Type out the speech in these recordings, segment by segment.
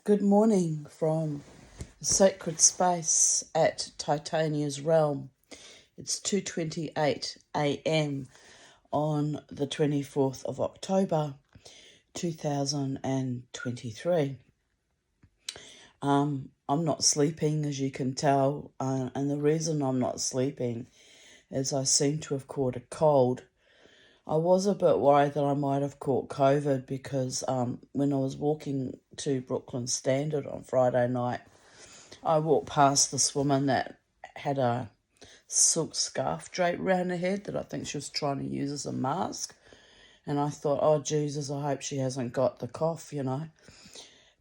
Good morning from sacred space at Titania's realm. It's 2:28 a.m. on the 24th of October 2023. I'm not sleeping, as you can tell, and the reason I'm not sleeping is I seem to have caught a cold. I was a bit worried that I might have caught COVID because when I was walking to Brooklyn Standard on Friday night, I walked past this woman that had a silk scarf draped around her head that I think she was trying to use as a mask. And I thought, oh, Jesus, I hope she hasn't got the cough.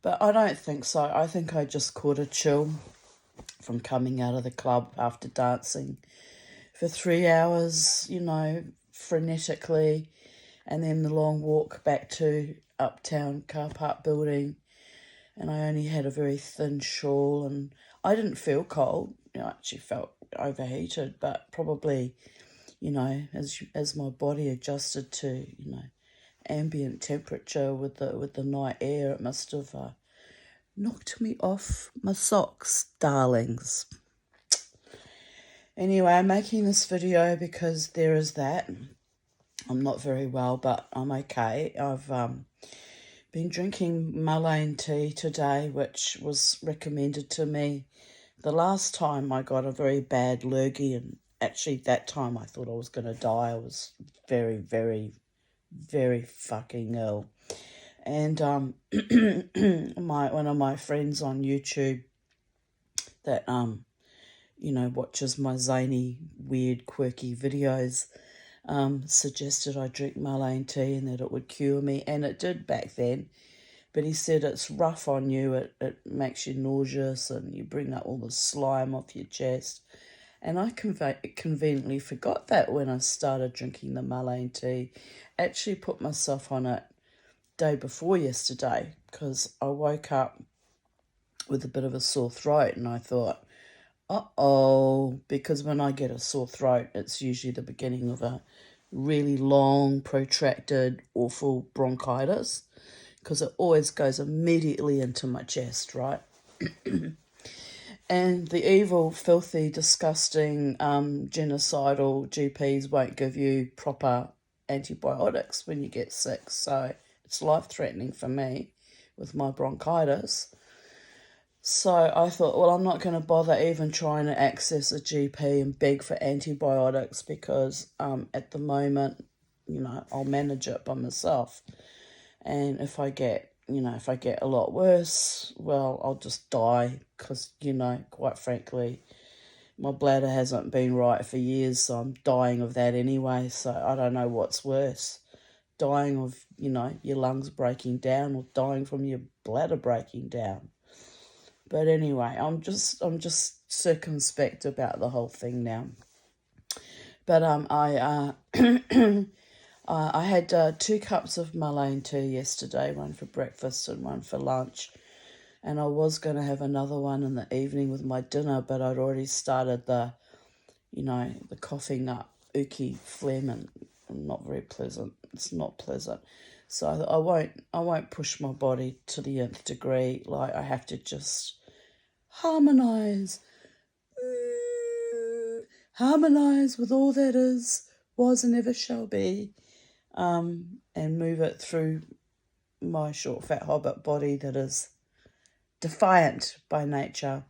But I don't think so. I think I just caught a chill from coming out of the club after dancing for 3 hours, frenetically, and then the long walk back to Uptown car park building. And I only had a very thin shawl, and I didn't feel cold. I actually felt overheated, but probably, as my body adjusted to, ambient temperature with the night air, it must have knocked me off my socks, darlings. Anyway, I'm making this video because there is that. I'm not very well, but I'm okay. I've been drinking mullein tea today, which was recommended to me the last time I got a very bad lurgy, and actually that time I thought I was going to die. I was very, very, very fucking ill. And one of my friends on YouTube that watches my zany, weird, quirky videos suggested I drink mullein tea and that it would cure me, and it did back then. But he said it's rough on you, it makes you nauseous and you bring up all the slime off your chest. And I conveniently forgot that when I started drinking the mullein tea. Actually put myself on it day before yesterday because I woke up with a bit of a sore throat, and I thought, uh-oh, because when I get a sore throat, it's usually the beginning of a really long, protracted, awful bronchitis, because it always goes immediately into my chest, right? And the evil, filthy, disgusting, genocidal GPs won't give you proper antibiotics when you get sick, so it's life-threatening for me with my bronchitis. So I thought, well, I'm not going to bother even trying to access a GP and beg for antibiotics because at the moment, I'll manage it by myself. And if I get a lot worse, well, I'll just die because, quite frankly, my bladder hasn't been right for years, so I'm dying of that anyway. So I don't know what's worse, dying of, your lungs breaking down or dying from your bladder breaking down. But anyway, I'm just circumspect about the whole thing now. But I had 2 cups of mullein tea yesterday, one for breakfast and one for lunch. And I was going to have another one in the evening with my dinner, but I'd already started the coughing up, ooky phlegm, and not very pleasant. It's not pleasant. So I won't push my body to the nth degree. Like, I have to just harmonise with all that is, was, and ever shall be, and move it through my short, fat hobbit body that is defiant by nature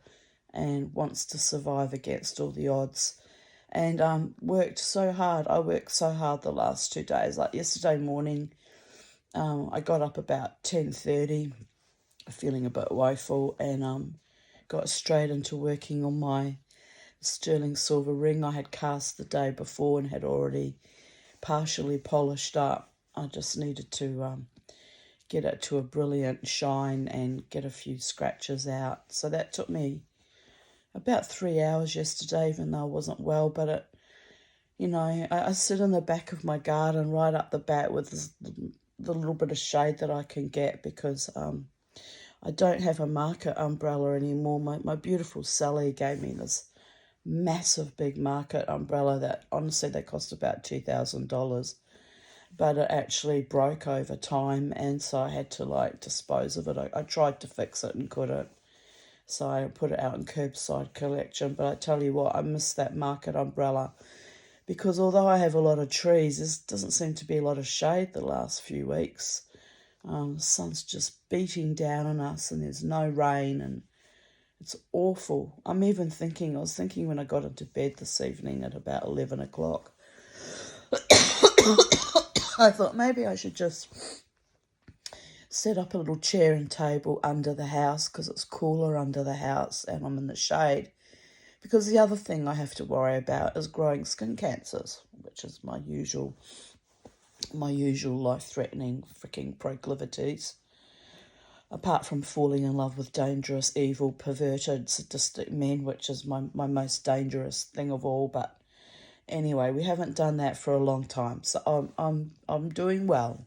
and wants to survive against all the odds. And worked so hard. I worked so hard the last 2 days. Like yesterday morning, I got up about 10:30, feeling a bit woeful, and got straight into working on my sterling silver ring I had cast the day before and had already partially polished up. I just needed to get it to a brilliant shine and get a few scratches out. So that took me about 3 hours yesterday, even though I wasn't well. But I sit in the back of my garden right up the back with the little bit of shade that I can get because I don't have a market umbrella anymore. My beautiful Sally gave me this massive big market umbrella that honestly they cost about $2,000. but it actually broke over time, and so I had to like dispose of it. I tried to fix it and couldn't, so I put it out in curbside collection. But I tell you what, I miss that market umbrella, because although I have a lot of trees, there doesn't seem to be a lot of shade the last few weeks. The sun's just beating down on us, and there's no rain, and it's awful. I was thinking when I got into bed this evening at about 11 o'clock, I thought maybe I should just set up a little chair and table under the house, because it's cooler under the house and I'm in the shade. Because the other thing I have to worry about is growing skin cancers, which is my usual life-threatening freaking proclivities. Apart from falling in love with dangerous, evil, perverted, sadistic men, which is my most dangerous thing of all. But anyway, we haven't done that for a long time, so I'm doing well.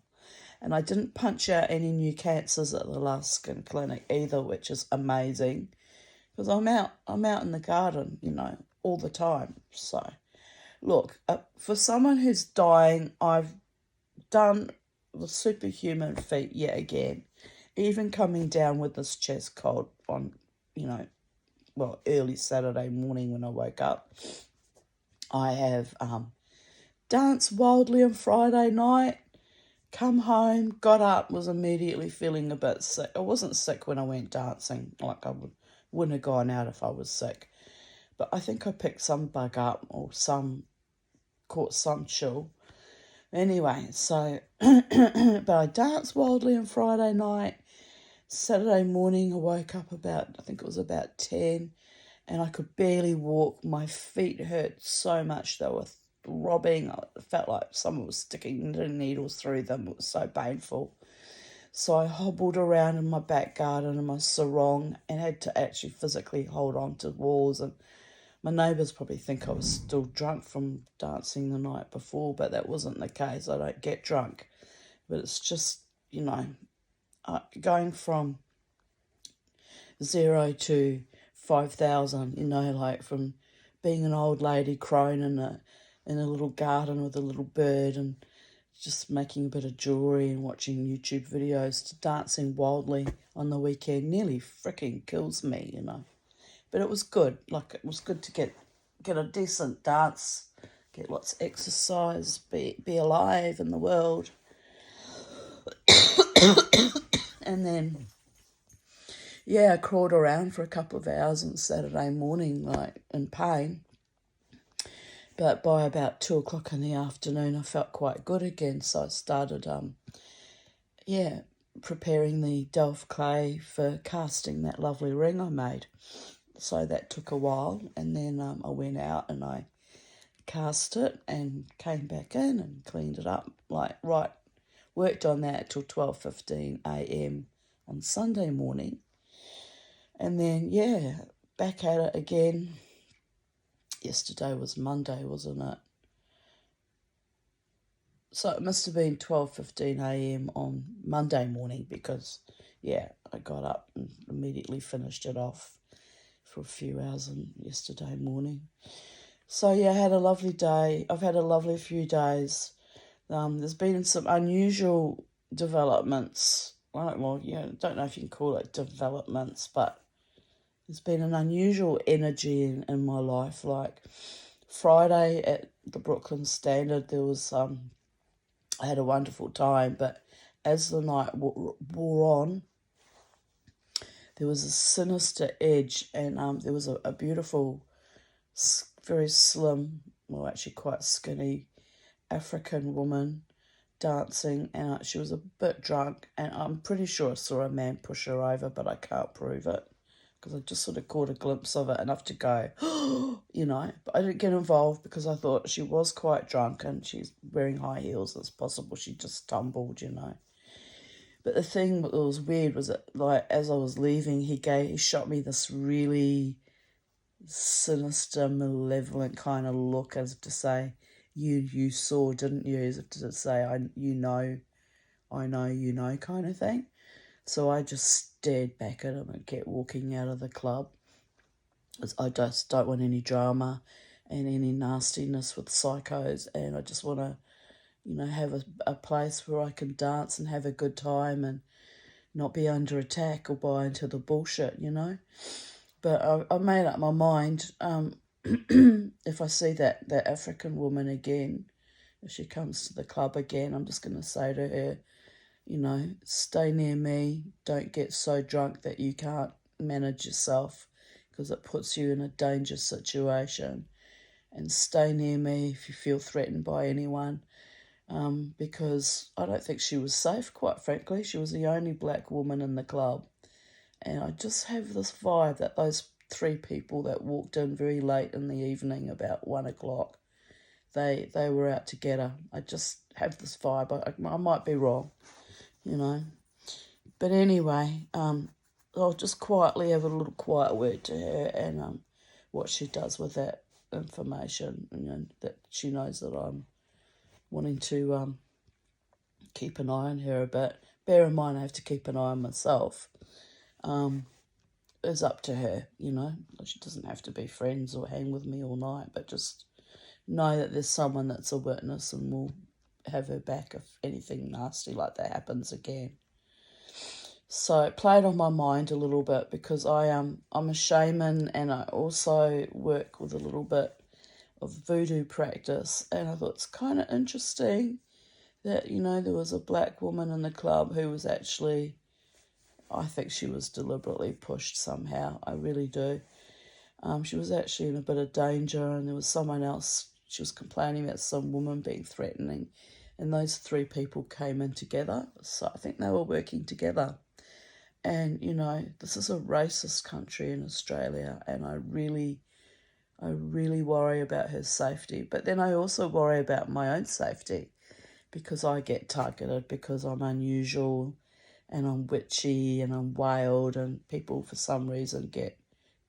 And I didn't punch out any new cancers at the last skin clinic either, which is amazing, because I'm out in the garden, all the time. So look, for someone who's dying, I've done the superhuman feat yet again. Even coming down with this chest cold on, early Saturday morning when I woke up. I have danced wildly on Friday night, come home, got up, was immediately feeling a bit sick. I wasn't sick when I went dancing, like I wouldn't have gone out if I was sick. But I think I picked some bug up or caught some chill. Anyway, so, but I danced wildly on Friday night. Saturday morning, I woke up I think it was about 10, and I could barely walk. My feet hurt so much, they were throbbing. I felt like someone was sticking needles through them. It was so painful. So I hobbled around in my back garden in my sarong and had to actually physically hold on to walls. And my neighbours probably think I was still drunk from dancing the night before, but that wasn't the case. I don't get drunk. But it's just, going from 0 to 5,000, like from being an old lady crone in a little garden with a little bird and just making a bit of jewellery and watching YouTube videos to dancing wildly on the weekend nearly freaking kills me, But it was good. Like, it was good to get a decent dance, get lots of exercise, be alive in the world. And then, I crawled around for a couple of hours on Saturday morning, like, in pain. But by about 2 o'clock in the afternoon, I felt quite good again. So I started, preparing the Delft clay for casting that lovely ring I made. So that took a while. And then I went out and I cast it and came back in and cleaned it up. Worked on that till 12:15 a.m. on Sunday morning. And then, back at it again. Yesterday was Monday, wasn't it? So it must have been 12:15 a.m. on Monday morning, because, I got up and immediately finished it off for a few hours on yesterday morning. So, I had a lovely day. I've had a lovely few days. There's been some unusual developments. I don't know if you can call it developments, but there's been an unusual energy in my life. Like Friday at the Brooklyn Standard, there was I had a wonderful time, but as the night wore on, there was a sinister edge, and there was a beautiful, very slim, well, actually quite skinny African woman dancing, and she was a bit drunk, and I'm pretty sure I saw a man push her over, but I can't prove it, because I just sort of caught a glimpse of it, enough to go, but I didn't get involved because I thought she was quite drunk and she's wearing high heels. It's possible she just stumbled, But the thing that was weird was that, like, as I was leaving, he shot me this really sinister, malevolent kind of look, as if to say, you saw, didn't you? As if to say, I know, kind of thing. So I just stared back at him and kept walking out of the club. I just don't want any drama and any nastiness with psychos, and I just want to, have a place where I can dance and have a good time and not be under attack or buy into the bullshit. But I made up my mind, if I see that African woman again, if she comes to the club again, I'm just going to say to her, stay near me, don't get so drunk that you can't manage yourself, because it puts you in a dangerous situation. And stay near me if you feel threatened by anyone, because I don't think she was safe, quite frankly. She was the only black woman in the club. And I just have this vibe that those 3 people that walked in very late in the evening, about 1 o'clock, they were out to get her. I just have this vibe. I might be wrong. But anyway, I'll just quietly have a little quiet word to her, and what she does with that information, that she knows that I'm wanting to keep an eye on her a bit. Bear in mind, I have to keep an eye on myself. Is up to her. She doesn't have to be friends or hang with me all night, but just know that there's someone that's a witness and will have her back if anything nasty like that happens again. So it played on my mind a little bit, because I'm a shaman, and I also work with a little bit of voodoo practice, and I thought it's kind of interesting that there was a black woman in the club who was actually, I think she was deliberately pushed somehow. I really do. She was actually in a bit of danger, and there was someone else. She was complaining about some woman being threatening, and those 3 people came in together. So I think they were working together. And, this is a racist country in Australia, and I really worry about her safety. But then I also worry about my own safety, because I get targeted because I'm unusual and I'm witchy and I'm wild, and people for some reason get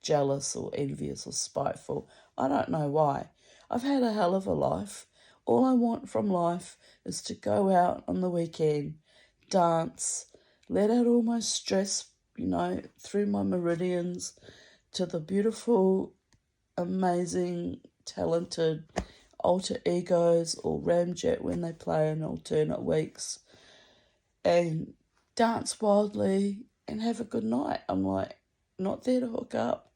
jealous or envious or spiteful. I don't know why. I've had a hell of a life. All I want from life is to go out on the weekend, dance, let out all my stress, through my meridians to the beautiful, amazing, talented alter egos or ramjet when they play in alternate weeks, and dance wildly and have a good night. I'm not there to hook up.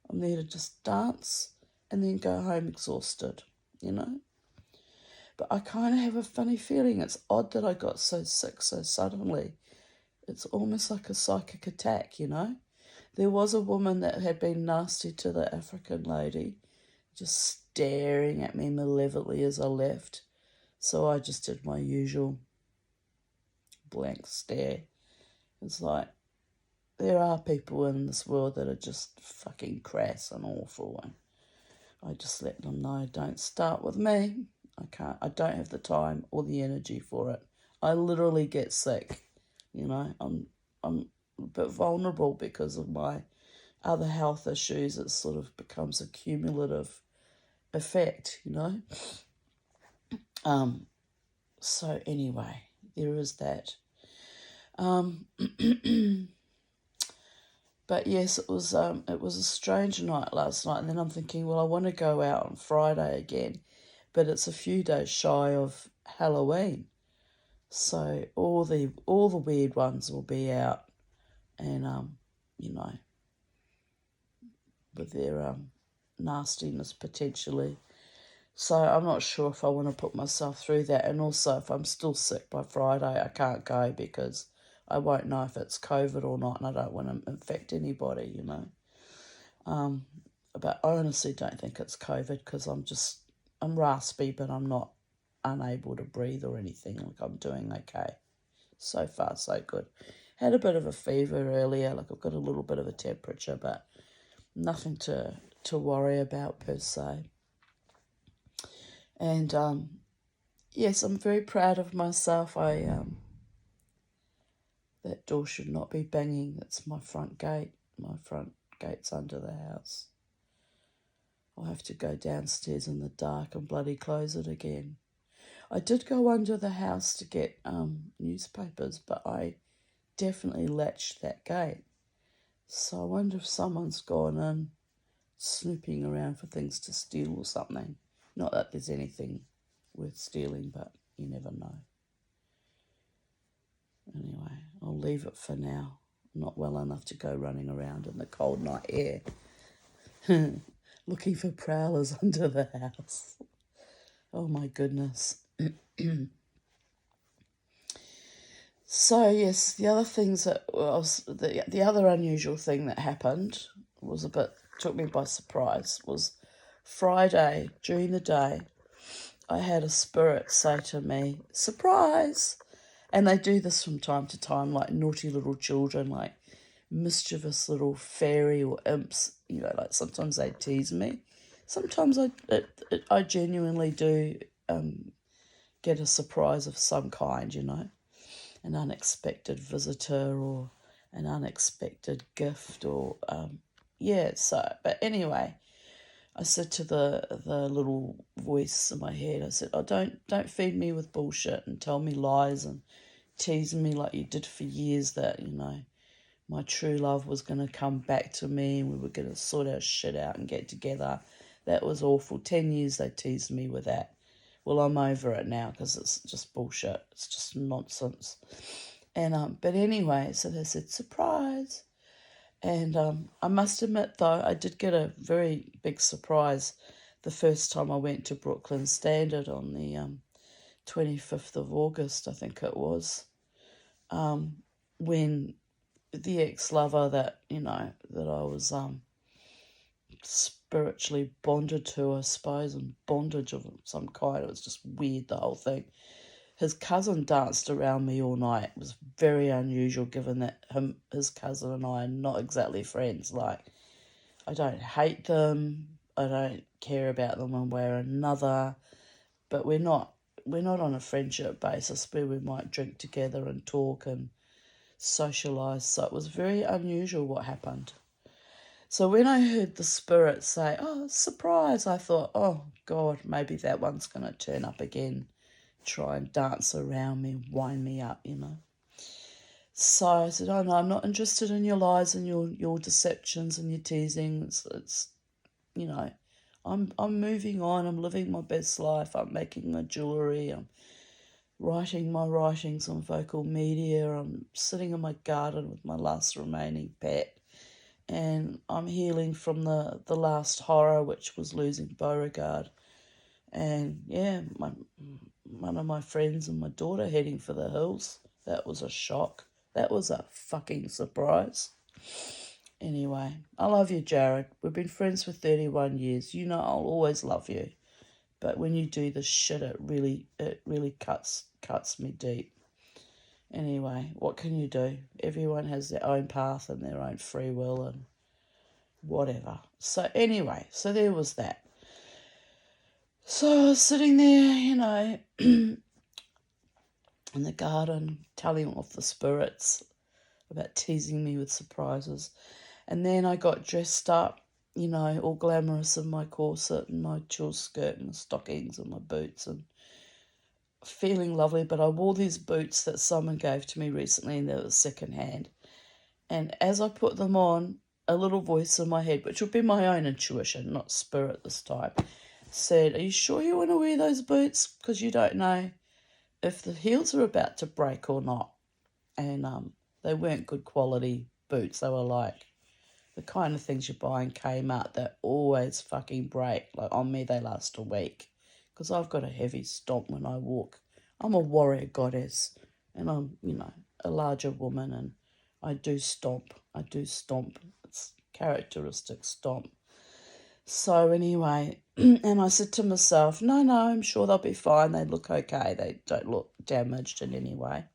I'm there to just dance and then go home exhausted. But I kind of have a funny feeling. It's odd that I got so sick so suddenly. It's almost like a psychic attack. There was a woman that had been nasty to the African lady, just staring at me malevolently as I left. So I just did my usual blank stare. It's like, there are people in this world that are just fucking crass and awful, and I just let them know, don't start with me. I don't have the time or the energy for it. I literally get sick. I'm a bit vulnerable because of my other health issues. It sort of becomes a cumulative effect. So anyway, there is that. But yes, it was a strange night last night, and then I'm thinking, well, I want to go out on Friday again, but it's a few days shy of Halloween, so all the weird ones will be out, and with their nastiness potentially. So I'm not sure if I want to put myself through that, and also if I'm still sick by Friday, I can't go because I won't know if it's COVID or not, and I don't want to infect anybody. But I honestly don't think it's COVID, because I'm raspy, but I'm not unable to breathe or anything. Like, I'm doing okay. So far, so good. Had a bit of a fever earlier, like I've got a little bit of a temperature, but nothing to worry about per se. And yes, I'm very proud of myself. That door should not be banging. That's my front gate. My front gate's under the house. I'll have to go downstairs in the dark and bloody close it again. I did go under the house to get newspapers, but I definitely latched that gate. So I wonder if someone's gone in, snooping around for things to steal or something. Not that there's anything worth stealing, but You never know. Anyway, I'll leave it for now. I'm not well enough to go running around in the cold night air looking for prowlers under the house. Oh my goodness. So yes, the other things that was the other unusual thing that happened took me by surprise was Friday during the day. I had a spirit say to me, "Surprise!" And they do this from time to time, like naughty little children, like mischievous little fairy or imps. Like sometimes they tease me. Sometimes I genuinely do get a surprise of some kind, an unexpected visitor or an unexpected gift or but anyway, I said to the little voice in my head, I said, "Oh, don't feed me with bullshit and tell me lies and tease me like you did for years that, my true love was going to come back to me and we were going to sort our shit out and get together. That was awful. 10 years they teased me with that. Well, I'm over it now because it's just bullshit. It's just nonsense." And but anyway, so they said, "Surprise." And I must admit, though, I did get a very big surprise the first time I went to Brooklyn Standard on the 25th of August, I think it was, when the ex-lover that I was spiritually bonded to, I suppose, and bondage of some kind. It was just weird, the whole thing. His cousin danced around me all night. It was very unusual given that his cousin and I are not exactly friends. Like, I don't hate them. I don't care about them one way or another. But we're not on a friendship basis where we might drink together and talk and socialise. So it was very unusual what happened. So when I heard the spirit say, "Oh, surprise," I thought, "Oh, God, maybe that one's going to turn up again, try and dance around me, wind me up, So I said, "Oh, no, I'm not interested in your lies and your deceptions and your teasing. It's I'm moving on. I'm living my best life. I'm making my jewellery. I'm writing my writings on vocal media. I'm sitting in my garden with my last remaining pet. And I'm healing from the last horror, which was losing Beauregard. And yeah, one of my friends and my daughter heading for the hills. That was a shock. That was a fucking surprise. Anyway, I love you, Jared. We've been friends for 31 years. I'll always love you. But when you do this shit, it really cuts me deep. Anyway, what can you do? Everyone has their own path and their own free will and whatever. So anyway, so there was that. So I was sitting there, in the garden, telling off the spirits about teasing me with surprises. And then I got dressed up, all glamorous in my corset and my tulle skirt and my stockings and my boots and feeling lovely. But I wore these boots that someone gave to me recently and they were secondhand. And as I put them on, a little voice in my head, which would be my own intuition, not spirit this time, said, "Are you sure you want to wear those boots? Because you don't know if the heels are about to break or not." And they weren't good quality boots. They were like the kind of things you buy in Kmart that always fucking break. Like on me, they last a week because I've got a heavy stomp when I walk. I'm a warrior goddess and I'm, a larger woman and I do stomp. It's characteristic stomp. So anyway, and I said to myself, no, I'm sure they'll be fine. They look okay. They don't look damaged in any way.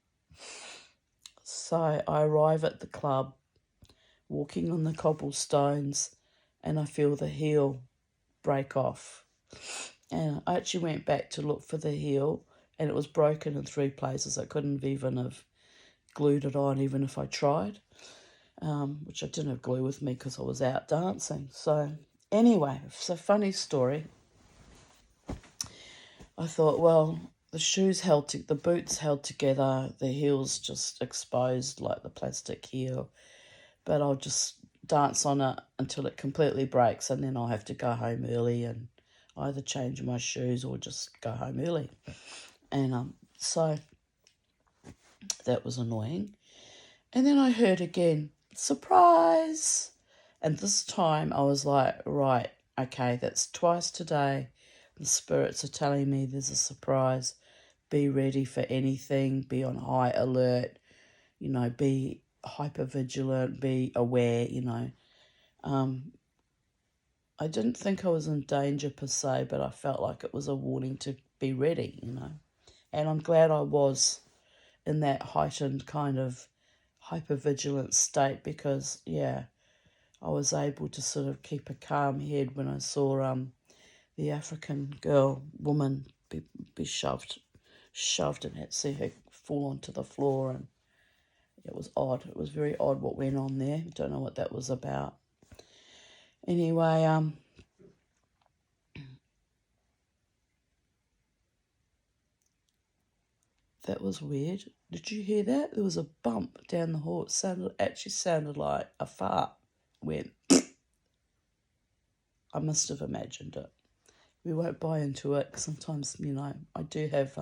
So I arrive at the club, walking on the cobblestones, and I feel the heel break off. And I actually went back to look for the heel, and it was broken in 3 places. I couldn't even have glued it on, even if I tried, which I didn't have glue with me because I was out dancing. So anyway, it's a funny story. I thought, well, the boots held together, the heels just exposed like the plastic heel, but I'll just dance on it until it completely breaks and then I'll have to go home early and either change my shoes or just go home early. And so that was annoying. And then I heard again, surprise! And this time I was like, right, okay, that's twice today. The spirits are telling me there's a surprise. Be ready for anything, be on high alert, be hyper vigilant, be aware, I didn't think I was in danger per se, but I felt like it was a warning to be ready, And I'm glad I was in that heightened kind of hypervigilant state because, yeah, I was able to sort of keep a calm head when I saw the African woman be shoved and had to see her fall onto the floor, and it was odd. It was very odd what went on there. Don't know what that was about. Anyway, that was weird. Did you hear that? There was a bump down the hall. It actually sounded like a fart went. I must have imagined it. We won't buy into it. Sometimes, I do have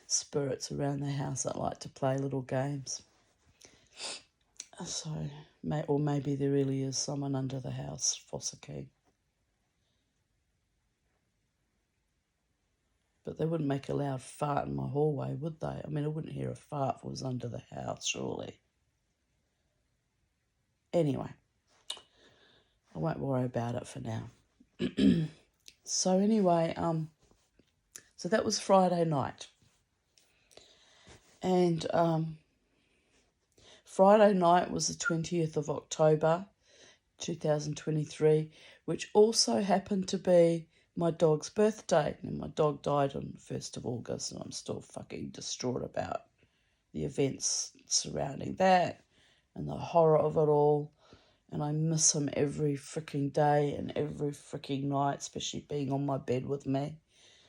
spirits around the house that like to play little games. So, or maybe there really is someone under the house, foster key. But they wouldn't make a loud fart in my hallway, would they? I mean, I wouldn't hear a fart if it was under the house, surely. Anyway, I won't worry about it for now. So anyway, so that was Friday night. And Friday night was the 20th of October, 2023, which also happened to be my dog's birthday. And my dog died on the 1st of August, and I'm still fucking distraught about the events surrounding that and the horror of it all. And I miss him every freaking day and every freaking night, especially being on my bed with me.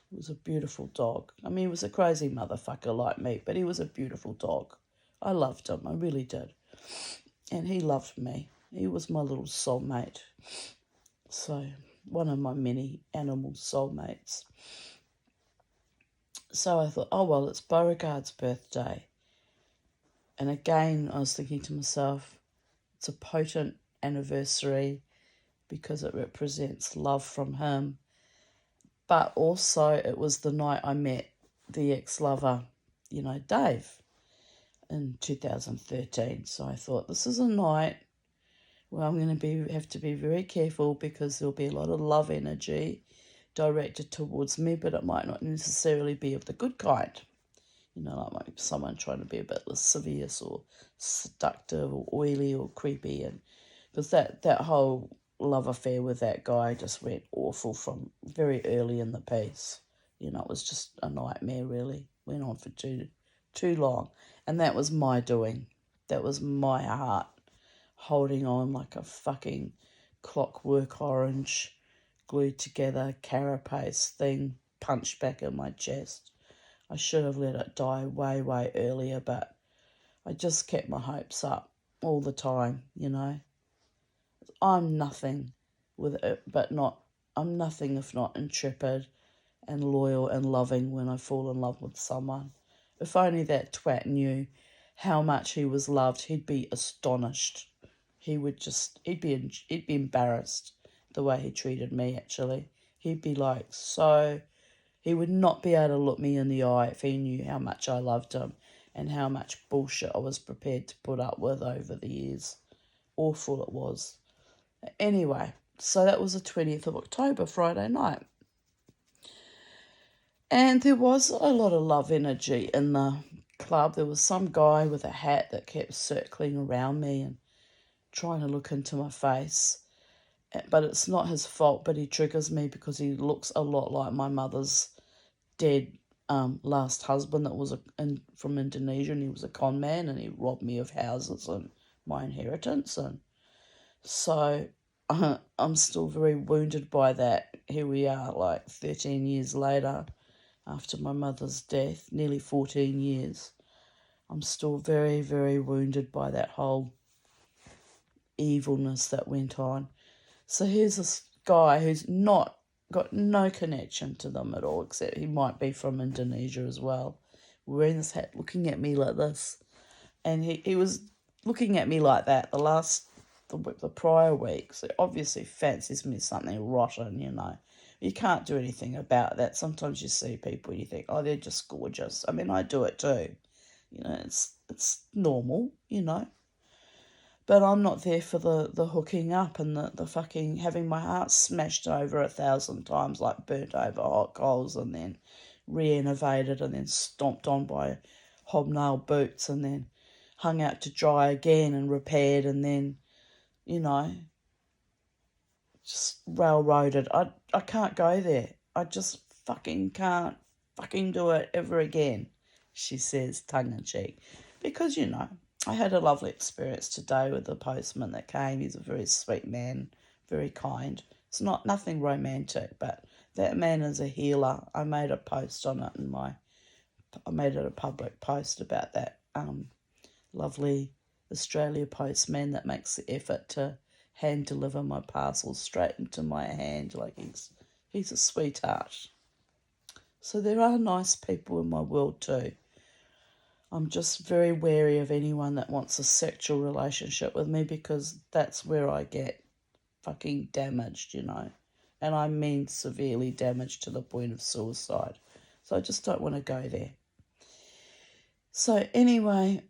He was a beautiful dog. I mean, he was a crazy motherfucker like me, but he was a beautiful dog. I loved him, I really did. And he loved me. He was my little soulmate. So, one of my many animal soulmates. So I thought, oh well, it's Beauregard's birthday. And again, I was thinking to myself, it's a potent anniversary because it represents love from him. But also it was the night I met the ex-lover, Dave, in 2013. So I thought, this is a night where I'm going to have to be very careful because there'll be a lot of love energy directed towards me, but it might not necessarily be of the good kind. Like someone trying to be a bit lascivious or seductive or oily or creepy. And because that whole love affair with that guy just went awful from very early in the piece. It was just a nightmare, really. Went on for too long. And that was my doing. That was my heart holding on like a fucking clockwork orange glued together carapace thing punched back in my chest. I should have let it die way, way earlier, but I just kept my hopes up all the time, I'm nothing with it, I'm nothing if not intrepid and loyal and loving when I fall in love with someone. If only that twat knew how much he was loved, he'd be astonished. He'd be embarrassed the way he treated me, actually. He'd be like, he would not be able to look me in the eye if he knew how much I loved him and how much bullshit I was prepared to put up with over the years. Awful it was. Anyway, so that was the 20th of October, Friday night. And there was a lot of love energy in the club. There was some guy with a hat that kept circling around me and trying to look into my face. But it's not his fault, but he triggers me because he looks a lot like my mother's dead last husband that was from Indonesia, and he was a con man and he robbed me of houses and my inheritance. And so I'm still very wounded by that. Here we are, like 13 years later, after my mother's death, nearly 14 years. I'm still very, very wounded by that whole evilness that went on. So here's this guy who's not got no connection to them at all, except he might be from Indonesia as well, wearing this hat, looking at me like this. And he was looking at me like that the prior week. So obviously fancies me something rotten, you know. You can't do anything about that. Sometimes you see people and you think, oh, they're just gorgeous. I mean, I do it too. You know, it's normal, you know. But I'm not there for the hooking up and the fucking having my heart smashed over 1,000 times, like burnt over hot coals, and then re-innovated and then stomped on by hobnail boots and then hung out to dry again and repaired and then, you know, just railroaded. I can't go there. I just fucking can't fucking do it ever again, she says, tongue in cheek. Because, you know, I had a lovely experience today with the postman that came. He's a very sweet man, very kind. It's nothing romantic, but that man is a healer. I made a post on it I made it a public post about that lovely Australia postman that makes the effort to hand deliver my parcels straight into my hand. Like he's a sweetheart. So there are nice people in my world too. I'm just very wary of anyone that wants a sexual relationship with me, because that's where I get fucking damaged, you know. And I mean severely damaged to the point of suicide. So I just don't want to go there. So anyway,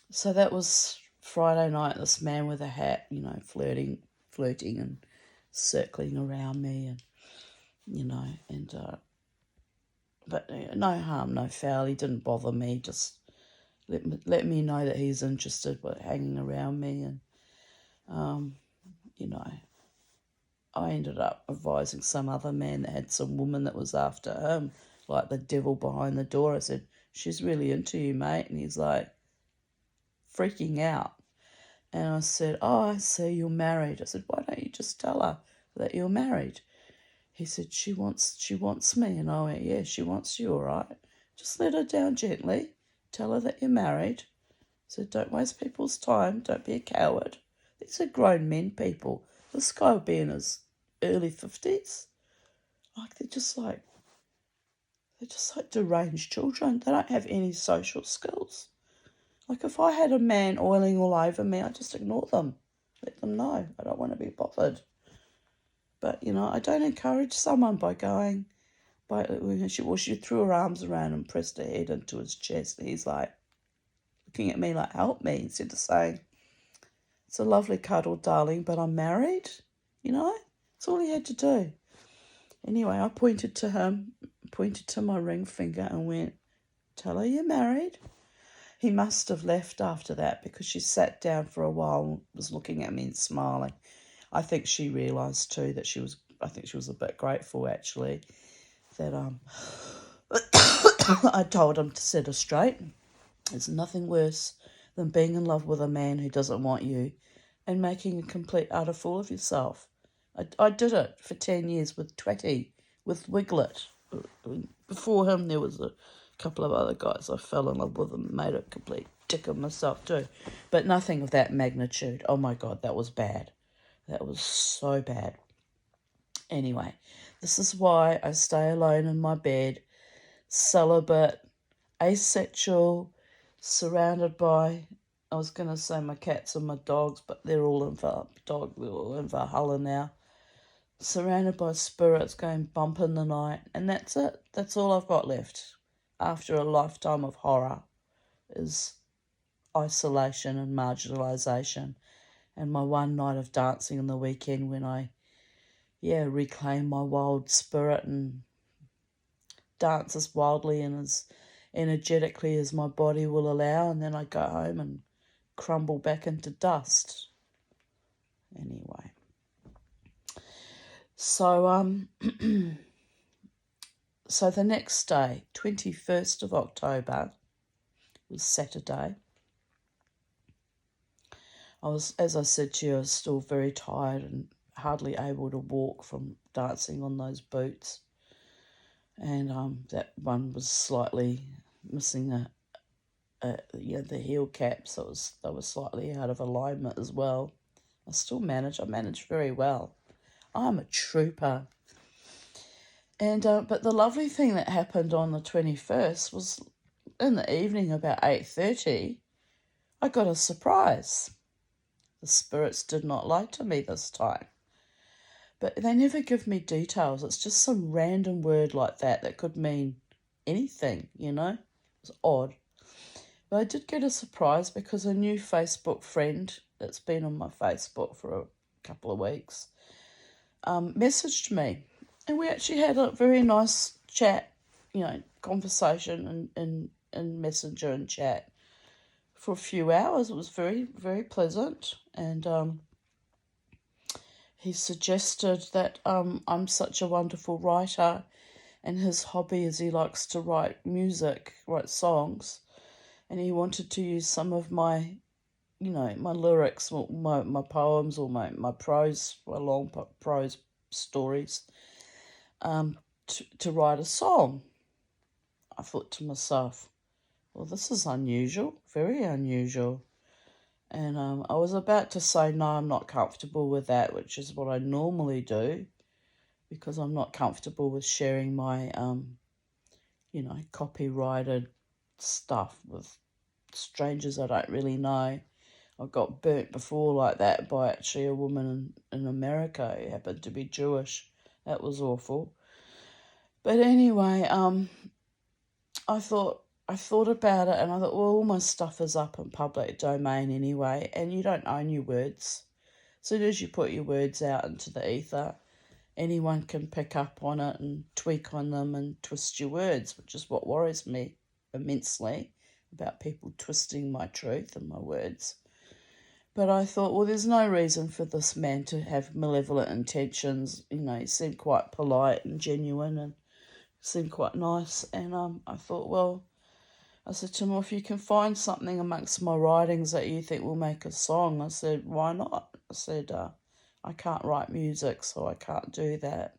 so that was Friday night. This man with a hat, you know, flirting and circling around me, and you know, and but no harm, no foul. He didn't bother me. Just let me know that he's interested, but hanging around me, and you know, I ended up advising some other man that had some woman that was after him, like the devil behind the door. I said, she's really into you, mate. And he's like freaking out. And I said, oh, I see you're married. I said, why don't you just tell her that you're married? He said, she wants me. And I went, yeah, she wants you, all right. Just let her down gently. Tell her that you're married. I said, don't waste people's time. Don't be a coward. These are grown men, people. This guy would be in his early 50s. Like, they're just like deranged children. They don't have any social skills. Like, if I had a man oiling all over me, I'd just ignore them. Let them know. I don't want to be bothered. But, you know, I don't encourage someone by she threw her arms around and pressed her head into his chest. And he's like, looking at me like, help me, instead of saying, it's a lovely cuddle, darling, but I'm married. You know, that's all he had to do. Anyway, I pointed to my ring finger and went, tell her you're married. He must have left after that, because she sat down for a while and was looking at me and smiling. I think she realised too that I think she was a bit grateful actually that I told him to set her straight. There's nothing worse than being in love with a man who doesn't want you and making a complete utter fool of yourself. I did it for 10 years with Twatty, with Wiglet. Before him, there was a couple of other guys I fell in love with and made a complete dick of myself too. But nothing of that magnitude. Oh my God, that was bad. That was so bad. Anyway, this is why I stay alone in my bed, celibate, asexual, surrounded by, I was going to say my cats and my dogs, but they're all in Valhalla now. Surrounded by spirits going bump in the night, and that's it. That's all I've got left after a lifetime of horror, is isolation and marginalisation, and my one night of dancing on the weekend when I reclaim my wild spirit and dance as wildly and as energetically as my body will allow, and then I go home and crumble back into dust. Anyway. So so the next day, 21st of October, was Saturday. I was, as I said to you, I was still very tired and hardly able to walk from dancing on those boots. And that one was slightly missing the heel cap, so they were slightly out of alignment as well. I still manage. I manage very well. I'm a trooper. And but the lovely thing that happened on the 21st was in the evening about 8:30, I got a surprise. The spirits did not lie to me this time. But they never give me details. It's just some random word like that could mean anything, you know? It was odd. But I did get a surprise because a new Facebook friend that's been on my Facebook for a couple of weeks messaged me. And we actually had a very nice chat, conversation in Messenger and chat for a few hours. It was very, very pleasant. And he suggested that I'm such a wonderful writer, and his hobby is he likes to write music, write songs, and he wanted to use some of my, my lyrics, my poems, or my prose, my long prose stories, to write a song. I thought to myself, well, this is unusual, very unusual. And I was about to say, no, I'm not comfortable with that, which is what I normally do, because I'm not comfortable with sharing my, copyrighted stuff with strangers I don't really know. I got burnt before like that by actually a woman in America who happened to be Jewish. That was awful. But anyway, I thought about it, and I thought, well, all my stuff is up in public domain anyway, and you don't own your words. As soon as you put your words out into the ether, anyone can pick up on it and tweak on them and twist your words, which is what worries me immensely about people twisting my truth and my words. But I thought, well, there's no reason for this man to have malevolent intentions. He seemed quite polite and genuine and seemed quite nice. And I thought, well, I said to him, well, if you can find something amongst my writings that you think will make a song, I said, why not? I said, I can't write music, so I can't do that.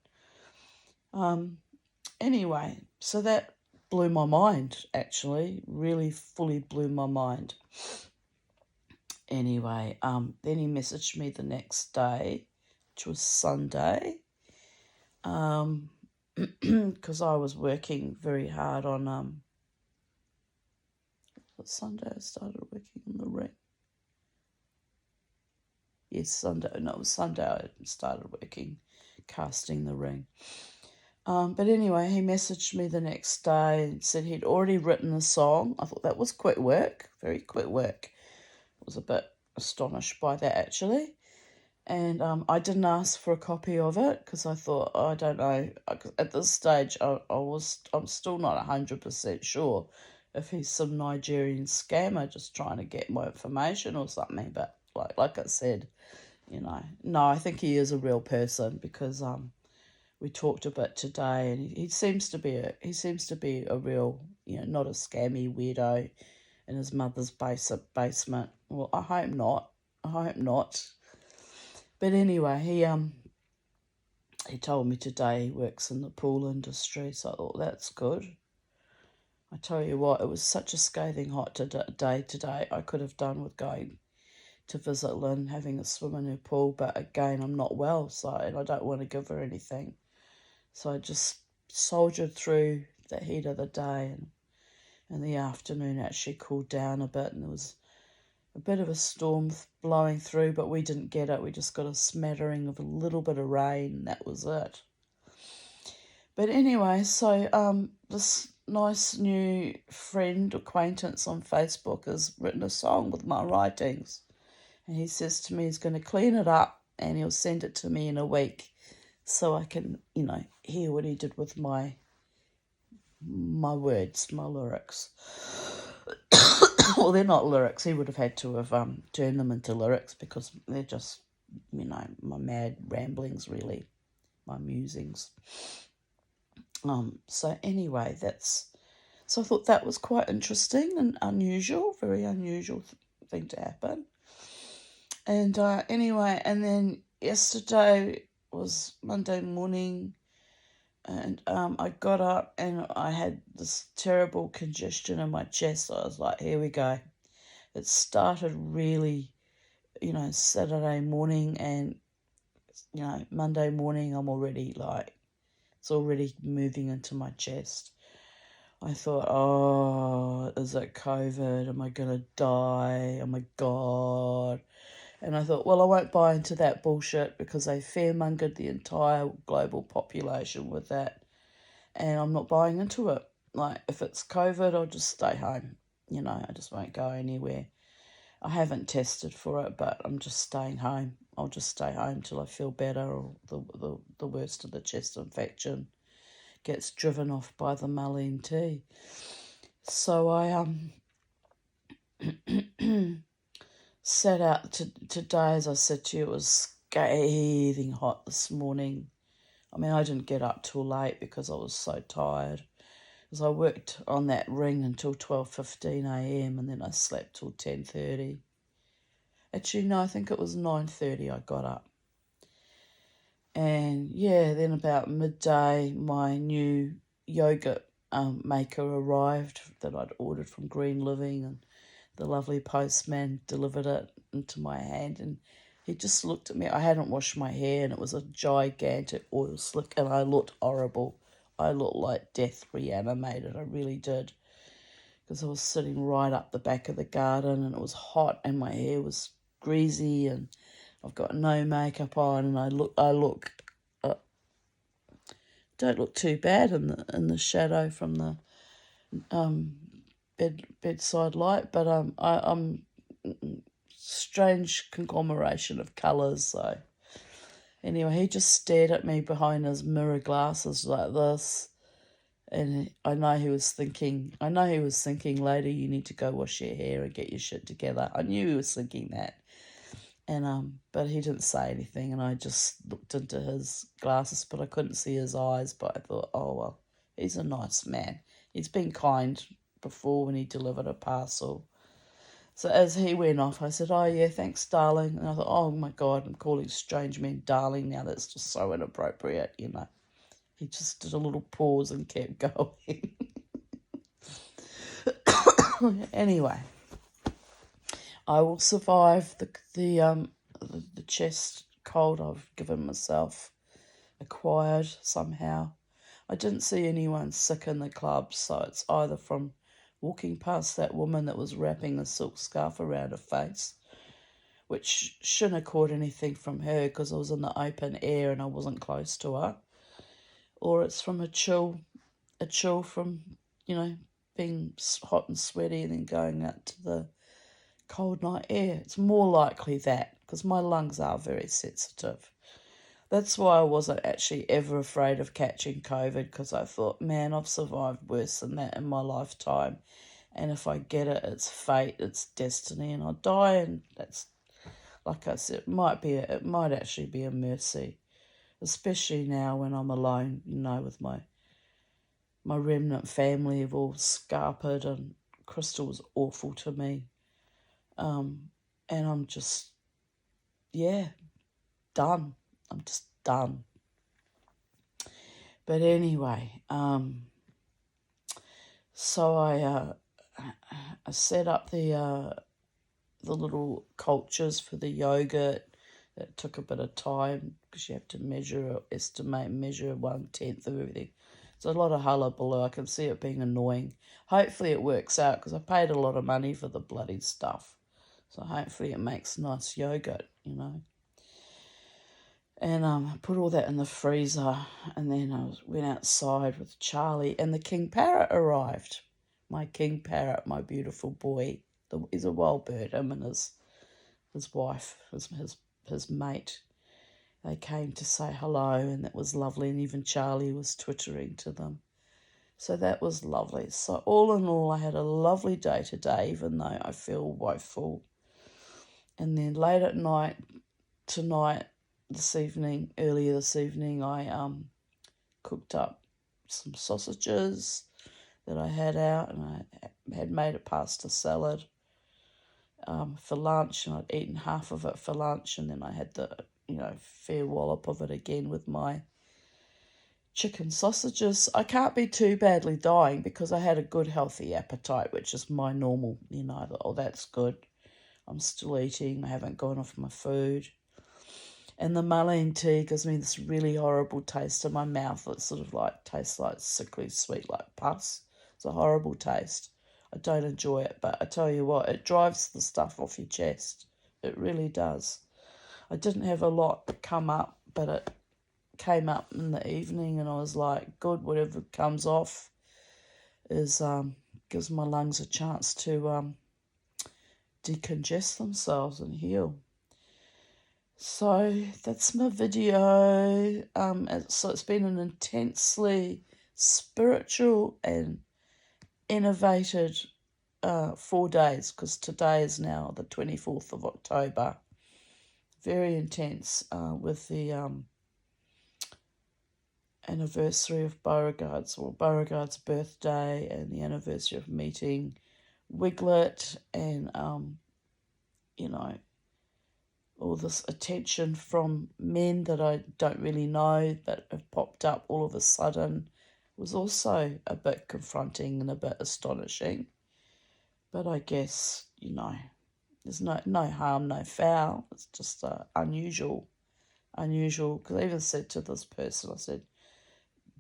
Anyway, so that blew my mind, actually, really fully blew my mind. Anyway, then he messaged me the next day, which was Sunday, because I was working very hard on, Sunday I started working on the ring. Yes, Sunday. No, it was Sunday I started working, casting the ring. But anyway, he messaged me the next day and said he'd already written the song. I thought that was quick work, very quick work. I was a bit astonished by that, actually. And I didn't ask for a copy of it because I thought, I don't know. At this stage, I'm still not 100% sure if he's some Nigerian scammer just trying to get my information or something. But like I said, no, I think he is a real person because we talked a bit today, and he seems to be a real, not a scammy weirdo in his mother's basement. Well, I hope not. But anyway, he told me today he works in the pool industry, so I thought that's good. I tell you what, it was such a scathing hot day today. I could have done with going to visit Lynn, having a swim in her pool, but again, I'm not well, and I don't want to give her anything. So I just soldiered through the heat of the day, and in the afternoon actually cooled down a bit, and there was a bit of a storm blowing through, but we didn't get it. We just got a smattering of a little bit of rain, and that was it. But anyway, so this nice new acquaintance on Facebook has written a song with my writings. And he says to me he's going to clean it up and he'll send it to me in a week so I can, hear what he did with my words, my lyrics. Well, they're not lyrics. He would have had to have turned them into lyrics because they're just, my mad ramblings, really, my musings. So anyway, so I thought that was quite interesting and unusual, very unusual thing to happen. And anyway, and then yesterday was Monday morning, and I got up and I had this terrible congestion in my chest. I was like, here we go. It started really Saturday morning, and, Monday morning I'm already it's already moving into my chest. I thought, oh, is it COVID? Am I going to die? Oh my God. And I thought, well, I won't buy into that bullshit because they fearmongered the entire global population with that. And I'm not buying into it. If it's COVID, I'll just stay home. I just won't go anywhere. I haven't tested for it, but I'm just staying home. I'll just stay home till I feel better, or the worst of the chest infection gets driven off by the mullein tea. So I set out today, as I said to you, it was scathing hot this morning. I mean, I didn't get up till late because I was so tired. Because I worked on that ring until 12:15 a.m. and then I slept till 10:30. Actually, no, I think it was 9:30 I got up. And yeah, then about midday, my new yogurt maker arrived that I'd ordered from Green Living, and the lovely postman delivered it into my hand, and he just looked at me. I hadn't washed my hair, and it was a gigantic oil slick, and I looked horrible. I looked like death reanimated, I really did, because I was sitting right up the back of the garden, and it was hot, and my hair was greasy, and I've got no makeup on, and I don't look too bad in the shadow from the bedside light, but I'm strange conglomeration of colours. So anyway, he just stared at me behind his mirror glasses like this, and I know he was thinking, later, you need to go wash your hair and get your shit together. I knew he was thinking that. And but he didn't say anything, and I just looked into his glasses, but I couldn't see his eyes. But I thought, oh well, he's a nice man. He's been kind before when he delivered a parcel. So as he went off, I said, oh yeah, thanks, darling. And I thought, oh my God, I'm calling strange men darling now. That's just so inappropriate, He just did a little pause and kept going. Anyway, I will survive the chest cold I've given myself, acquired somehow. I didn't see anyone sick in the club, so it's either from walking past that woman that was wrapping a silk scarf around her face, which shouldn't have caught anything from her because I was in the open air and I wasn't close to her, or it's from a chill from, being hot and sweaty and then going out to the cold night air. It's more likely that, because my lungs are very sensitive. That's why I wasn't actually ever afraid of catching COVID, because I thought, man, I've survived worse than that in my lifetime. And if I get it, it's fate, it's destiny, and I'll die. And that's, like I said, it might actually be a mercy, especially now when I'm alone, with my remnant family have all scarpered, and Crystal was awful to me. And I'm just, done. I'm just done. But anyway, so I set up the little cultures for the yogurt. That took a bit of time because you have to measure 1/10 of everything. It's a lot of hullabaloo. I can see it being annoying. Hopefully it works out, because I paid a lot of money for the bloody stuff. So hopefully it makes nice yogurt, And I put all that in the freezer, and then I went outside with Charlie, and the king parrot arrived. My king parrot, my beautiful boy. He's a wild bird, him and his wife, his mate. They came to say hello, and that was lovely, and even Charlie was twittering to them. So that was lovely. So all in all, I had a lovely day today, even though I feel woeful. And then late at night, earlier this evening, I cooked up some sausages that I had out, and I had made a pasta salad for lunch, and I'd eaten half of it for lunch, and then I had the fair wallop of it again with my chicken sausages. I can't be too badly dying because I had a good healthy appetite, which is my normal, I thought, oh, that's good. I'm still eating. I haven't gone off my food. And the mullein tea gives me this really horrible taste in my mouth. It sort of like tastes like sickly sweet, like pus. It's a horrible taste. I don't enjoy it, but I tell you what, it drives the stuff off your chest. It really does. I didn't have a lot come up, but it came up in the evening, and I was like, good, whatever comes off is gives my lungs a chance to decongest themselves and heal. So that's my video. So it's been an intensely spiritual and innovated 4 days, because today is now the 24th of October. Very intense with the anniversary of Beauregard's birthday, and the anniversary of meeting Wiglet, and all this attention from men that I don't really know that have popped up all of a sudden was also a bit confronting and a bit astonishing. But I guess, there's no harm, no foul. It's just unusual. Because I even said to this person, I said,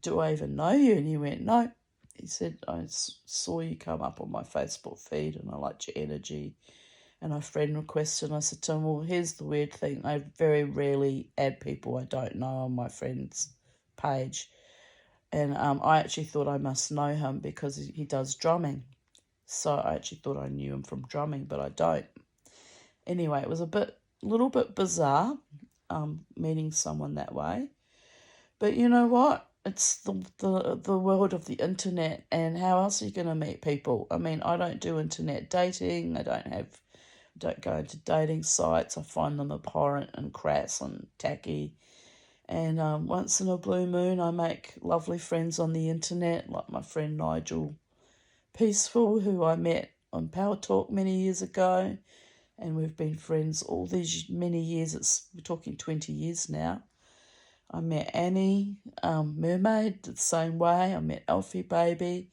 do I even know you? And he went, no. He said, I saw you come up on my Facebook feed and I liked your energy. And I friend requested, and I said to him, well, here's the weird thing. I very rarely add people I don't know on my friend's page. And I actually thought I must know him because he does drumming. So I actually thought I knew him from drumming, but I don't. Anyway, it was a little bit bizarre meeting someone that way. But you know what? It's the world of the internet, and how else are you going to meet people? I mean, I don't do internet dating. I don't go into dating sites. I find them abhorrent and crass and tacky. And once in a blue moon, I make lovely friends on the internet, like my friend Nigel Peaceful, who I met on Power Talk many years ago. And we've been friends all these many years. We're talking 20 years now. I met Annie, Mermaid, the same way. I met Alfie Baby.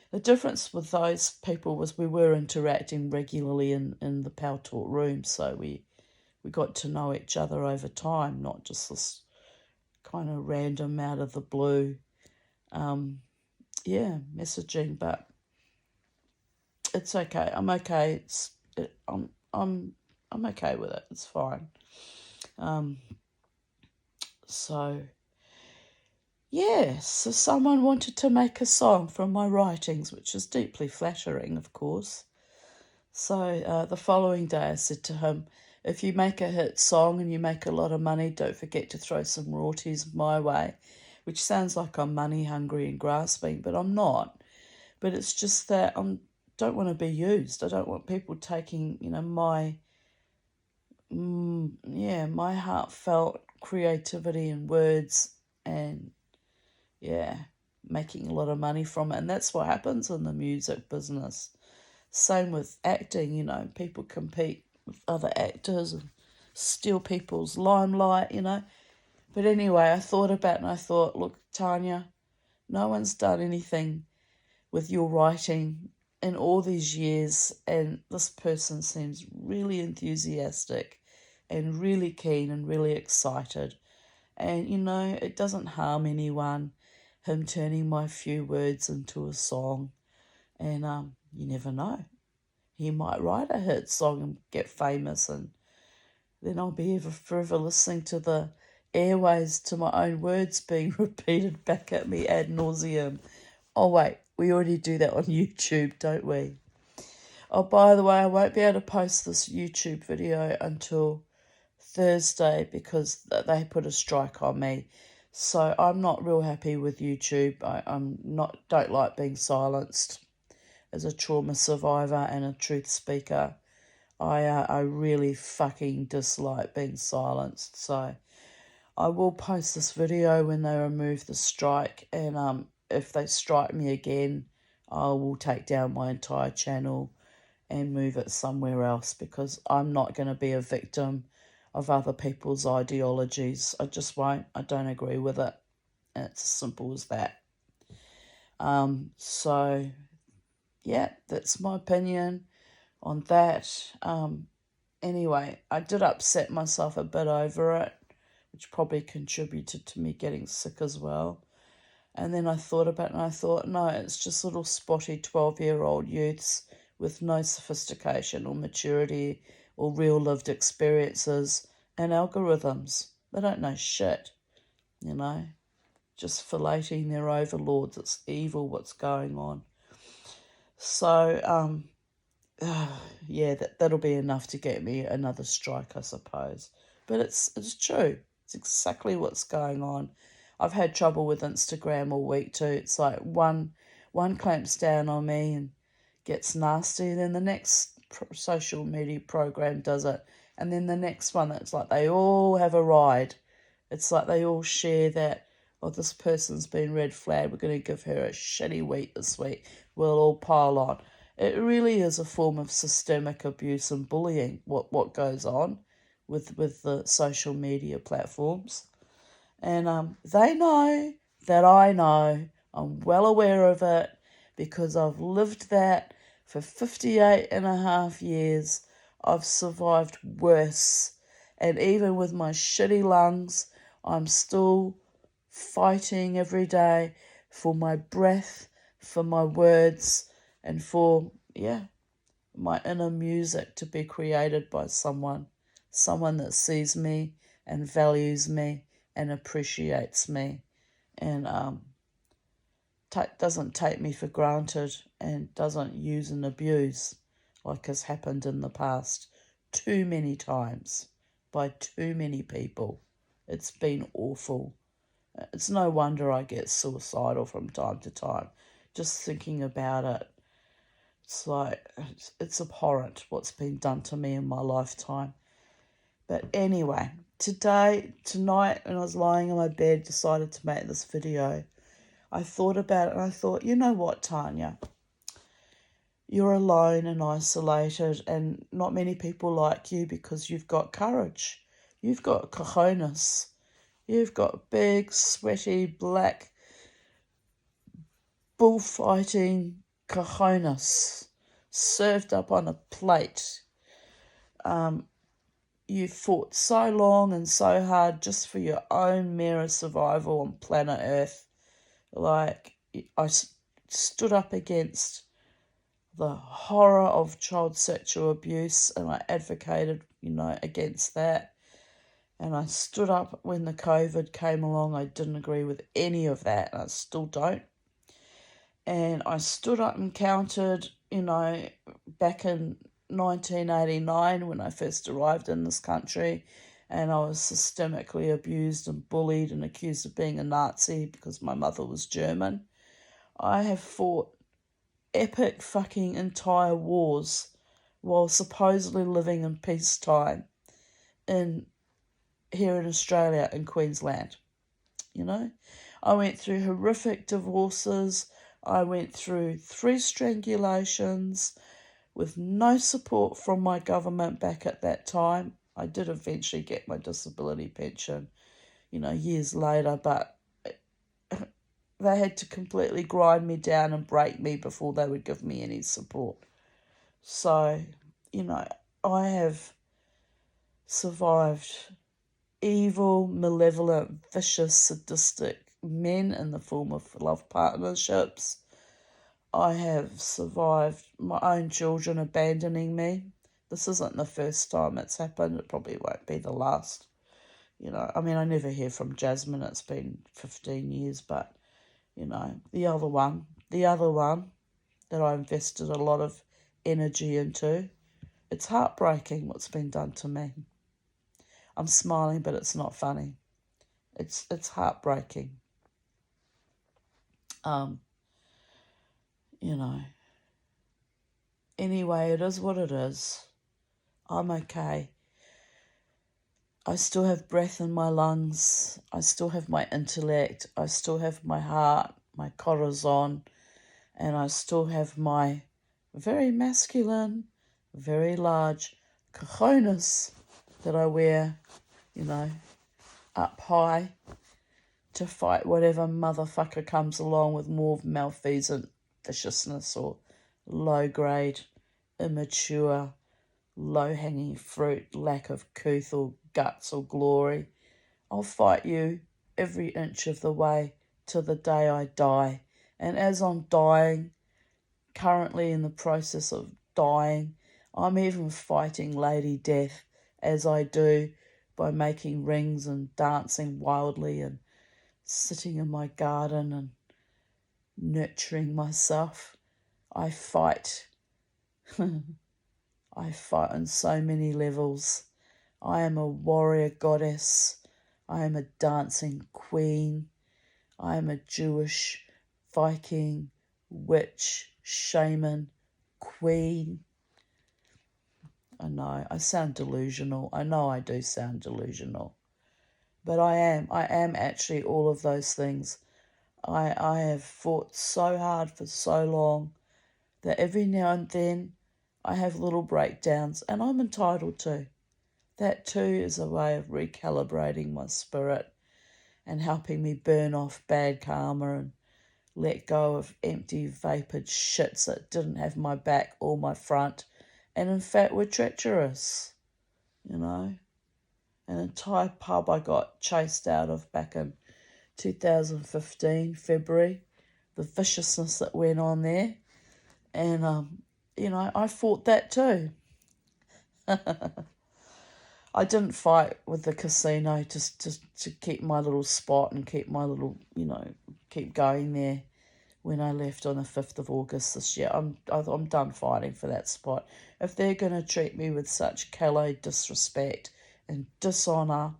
The difference with those people was we were interacting regularly in the Power Talk room, so we got to know each other over time, not just this kind of random out of the blue, messaging. But it's okay. I'm okay. I'm okay with it. It's fine. So someone wanted to make a song from my writings, which is deeply flattering, of course. So the following day I said to him, if you make a hit song and you make a lot of money, don't forget to throw some royalties my way, which sounds like I'm money hungry and grasping, but I'm not. But it's just that I don't want to be used. I don't want people taking, my heartfelt creativity and words and making a lot of money from it. And that's what happens in the music business. Same with acting, people compete with other actors and steal people's limelight, But anyway, I thought about it and I thought, look, Tanya, no one's done anything with your writing in all these years, and this person seems really enthusiastic and really keen and really excited. And, it doesn't harm anyone, him turning my few words into a song. And you never know. He might write a hit song and get famous, and then I'll be forever listening to the airways to my own words being repeated back at me ad nauseum. Oh, wait, we already do that on YouTube, don't we? Oh, by the way, I won't be able to post this YouTube video until Thursday because they put a strike on me. So I'm not real happy with YouTube. Don't like being silenced. As a trauma survivor and a truth speaker, I really fucking dislike being silenced. So I will post this video when they remove the strike, and if they strike me again, I will take down my entire channel and move it somewhere else, because I'm not going to be a victim of other people's ideologies. I just won't. I don't agree with it. And it's as simple as that. That's my opinion on that. anyway, I did upset myself a bit over it, which probably contributed to me getting sick as well. And then I thought about it and I thought, no, it's just little spotty 12-year-old youths with no sophistication or maturity or real lived experiences and algorithms. They don't know shit, you know, just filleting their overlords. It's evil what's going on. So, yeah, that'll be enough to get me another strike, I suppose. But it's true. It's exactly what's going on. I've had trouble with Instagram all week too. It's like one clamps down on me and gets nasty, then the next social media program does it, and then the next one, it's like they all have a ride. It's like they all share that, oh, this person's been red flagged, we're going to give her a shitty week this week. We'll all pile on. It really is a form of systemic abuse and bullying, what goes on with the social media platforms. And they know that I know. I'm well aware of it because I've lived that for 58 and a half years. I've survived worse. And even with my shitty lungs, I'm still fighting every day for my breath, for my words, and for, my inner music to be created by someone that sees me and values me and appreciates me and doesn't take me for granted and doesn't use and abuse like has happened in the past too many times by too many people. It's been awful. It's no wonder I get suicidal from time to time. Just thinking about it, it's like, it's abhorrent what's been done to me in my lifetime. But anyway, tonight, when I was lying in my bed, decided to make this video. I thought about it and I thought, you know what, Tanya? You're alone and isolated and not many people like you because you've got courage. You've got cojones. You've got big, sweaty, black, bullfighting cojones served up on a plate. You fought so long and so hard just for your own mere survival on planet Earth. Like, I stood up against the horror of child sexual abuse and I advocated, against that. And I stood up when the COVID came along. I didn't agree with any of that and I still don't. And I stood up and countered, back in 1989 when I first arrived in this country and I was systemically abused and bullied and accused of being a Nazi because my mother was German. I have fought epic fucking entire wars while supposedly living in peacetime here in Australia, in Queensland. I went through horrific divorces. I went through 3 strangulations with no support from my government back at that time. I did eventually get my disability pension, years later, but they had to completely grind me down and break me before they would give me any support. So, I have survived evil, malevolent, vicious, sadistic men in the form of love partnerships. I have survived my own children abandoning me. This isn't the first time it's happened. It probably won't be the last. I never hear from Jasmine. It's been 15 years, but, the other one that I invested a lot of energy into, it's heartbreaking what's been done to me. I'm smiling, but it's not funny. It's heartbreaking. Anyway, it is what it is. I'm okay. I still have breath in my lungs. I still have my intellect. I still have my heart, my corazon, and I still have my very masculine, very large cojones that I wear, up high to fight whatever motherfucker comes along with more malfeasant viciousness or low-grade, immature, low-hanging fruit, lack of couth or guts or glory. I'll fight you every inch of the way till the day I die. And as I'm dying, currently in the process of dying, I'm even fighting Lady Death as I do by making rings and dancing wildly and sitting in my garden and nurturing myself. I fight. I fight on so many levels. I am a warrior goddess. I am a dancing queen. I am a Jewish Viking witch, shaman, queen. I know, I sound delusional. I know I do sound delusional. But I am actually all of those things. I have fought so hard for so long that every now and then I have little breakdowns, and I'm entitled to. That too is a way of recalibrating my spirit and helping me burn off bad karma and let go of empty, vapid shits that didn't have my back or my front and in fact were treacherous, you know. An entire pub I got chased out of back in 2015, February, the viciousness that went on there. And, I fought that too. I didn't fight with the casino just to keep my little spot and keep my little, keep going there when I left on the 5th of August this year. I'm done fighting for that spot. If they're going to treat me with such callow disrespect and dishonour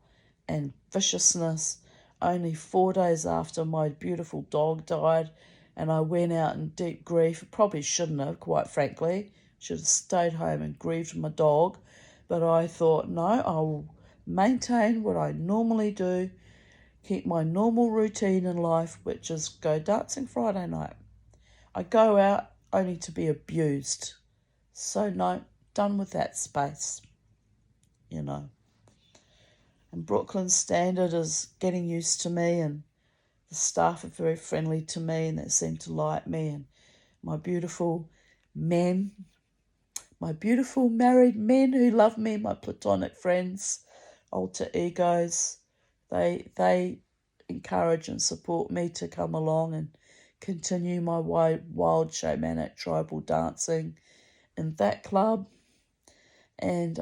and viciousness, only 4 days after my beautiful dog died and I went out in deep grief, probably shouldn't have, quite frankly, should have stayed home and grieved my dog, but I thought, no, I will maintain what I normally do, keep my normal routine in life, which is go dancing Friday night. I go out only to be abused. So no, done with that space, And Brooklyn Standard is getting used to me, and the staff are very friendly to me and they seem to like me, and my beautiful men, my beautiful married men who love me, my platonic friends, alter egos, they encourage and support me to come along and continue my wild shamanic tribal dancing in that club. And,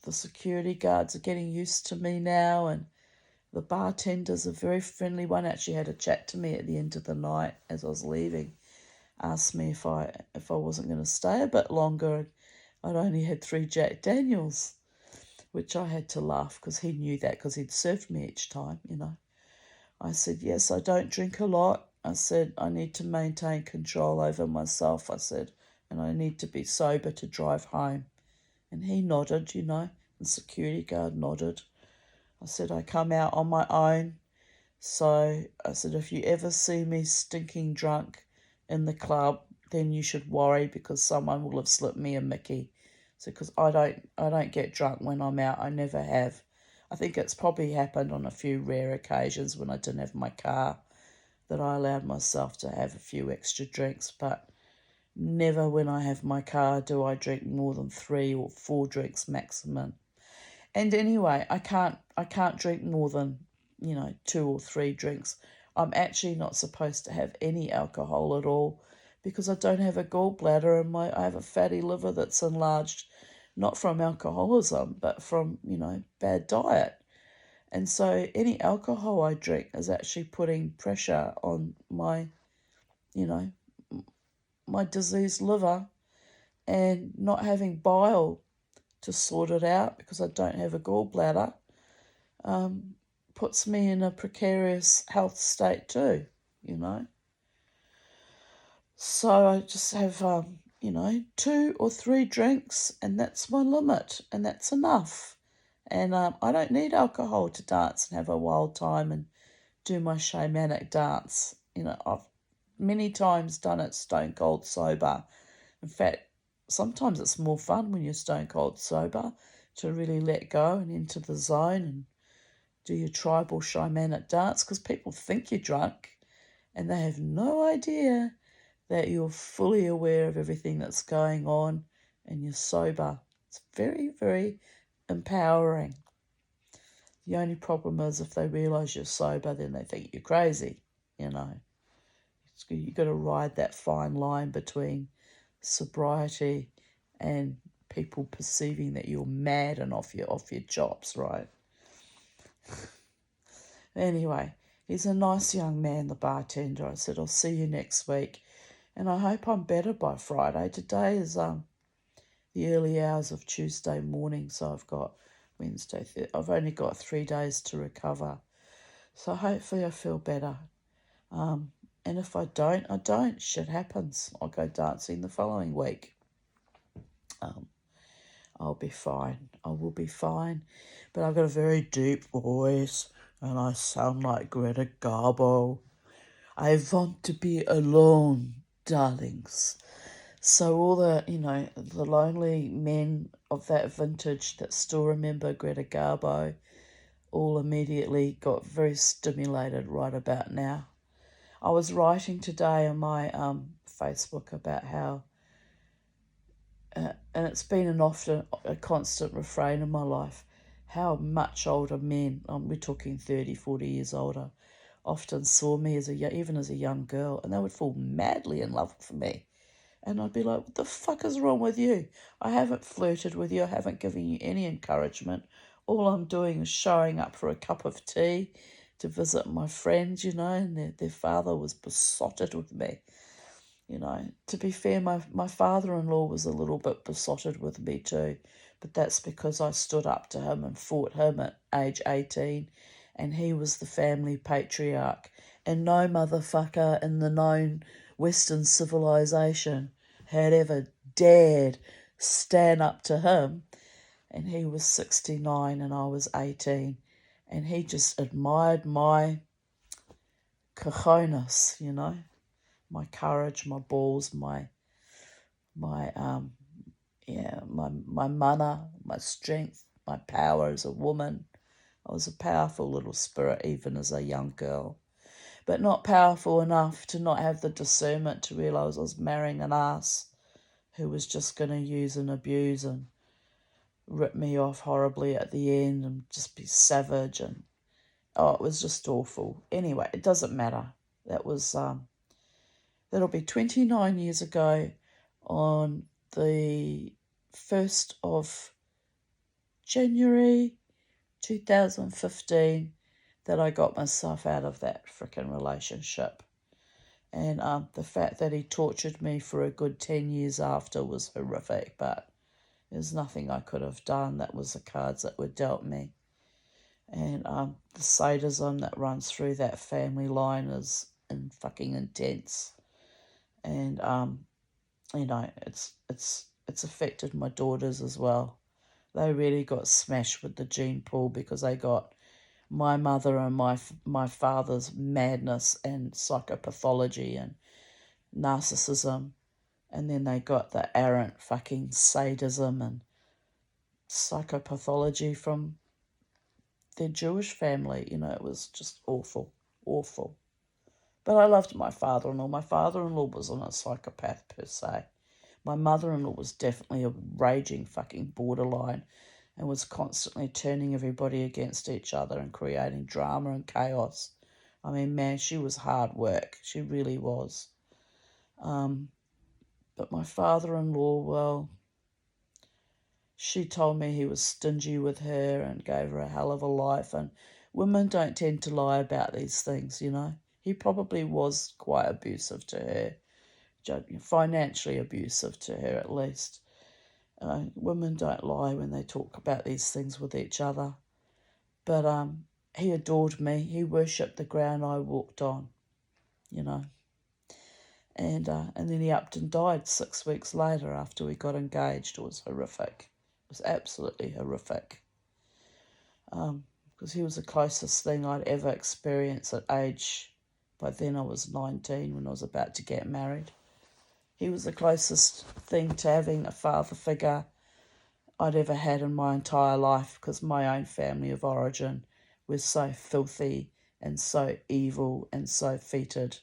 the security guards are getting used to me now, and the bartender's a very friendly one. Actually had a chat to me at the end of the night as I was leaving, asked me if I wasn't going to stay a bit longer. I'd only had 3 Jack Daniels, which I had to laugh because he knew that because he'd served me each time, I said, yes, I don't drink a lot. I said, I need to maintain control over myself, I said, and I need to be sober to drive home. And he nodded, the security guard nodded. I said, I come out on my own. So I said, if you ever see me stinking drunk in the club, then you should worry because someone will have slipped me a Mickey. So because I don't get drunk when I'm out. I never have. I think it's probably happened on a few rare occasions when I didn't have my car that I allowed myself to have a few extra drinks, but never when I have my car do I drink more than 3 or 4 drinks maximum. And anyway, I can't drink more than, 2 or 3 drinks. I'm actually not supposed to have any alcohol at all because I don't have a gallbladder and I have a fatty liver that's enlarged, not from alcoholism, but from, bad diet. And so any alcohol I drink is actually putting pressure on my, my diseased liver, and not having bile to sort it out because I don't have a gallbladder puts me in a precarious health state too, So I just have, 2 or 3 drinks, and that's my limit, and that's enough. And I don't need alcohol to dance and have a wild time and do my shamanic dance. I've many times done it stone cold sober. In fact, sometimes it's more fun when you're stone cold sober to really let go and into the zone and do your tribal shamanic dance, because people think you're drunk and they have no idea that you're fully aware of everything that's going on and you're sober. It's very, very empowering. The only problem is if they realise you're sober, then they think you're crazy, you know. You've got to ride that fine line between sobriety and people perceiving that you're mad and off your chops, right? Anyway, he's a nice young man, the bartender. I said, I'll see you next week. And I hope I'm better by Friday. Today is the early hours of Tuesday morning, so I've got Wednesday. I've only got 3 days to recover. So hopefully I feel better. And if I don't, I don't. Shit happens. I'll go dancing the following week. I'll be fine. I will be fine. But I've got a very deep voice and I sound like Greta Garbo. I want to be alone, darlings. So all the, the lonely men of that vintage that still remember Greta Garbo all immediately got very stimulated right about now. I was writing today on my Facebook about how, and it's been a constant refrain in my life, how much older men, we're talking 30, 40 years older, often saw me even as a young girl, and they would fall madly in love with me. And I'd be like, what the fuck is wrong with you? I haven't flirted with you. I haven't given you any encouragement. All I'm doing is showing up for a cup of tea to visit my friends, and their father was besotted with me. To be fair, my father-in-law was a little bit besotted with me too, but that's because I stood up to him and fought him at age 18, and he was the family patriarch, and no motherfucker in the known Western civilization had ever dared stand up to him, and he was 69 and I was 18, and he just admired my cojones, my courage, my balls, my mana, my strength, my power as a woman. I was a powerful little spirit even as a young girl, but not powerful enough to not have the discernment to realise I was marrying an ass who was just going to use and abuse and rip me off horribly at the end and just be savage, and it was just awful. Anyway, it doesn't matter. That'll be 29 years ago on the 1st of January 2015 that I got myself out of that frickin' relationship. And the fact that he tortured me for a good 10 years after was horrific, but there's nothing I could have done. That was the cards that were dealt me. And the sadism that runs through that family line is fucking intense. And it's affected my daughters as well. They really got smashed with the gene pool because they got my mother and my father's madness and psychopathology and narcissism, and then they got the errant fucking sadism and psychopathology from their Jewish family. It was just awful, awful. But I loved my father-in-law. My father-in-law wasn't a psychopath per se. My mother-in-law was definitely a raging fucking borderline and was constantly turning everybody against each other and creating drama and chaos. I mean, man, she was hard work. She really was. But my father-in-law, well, she told me he was stingy with her and gave her a hell of a life. And women don't tend to lie about these things, He probably was quite abusive to her, financially abusive to her at least. Women don't lie when they talk about these things with each other. But he adored me. He worshipped the ground I walked on, And then he upped and died 6 weeks later after we got engaged. It was horrific. It was absolutely horrific. Because he was the closest thing I'd ever experienced at age, by then I was 19 when I was about to get married. He was the closest thing to having a father figure I'd ever had in my entire life, because my own family of origin was so filthy and so evil and so fetid,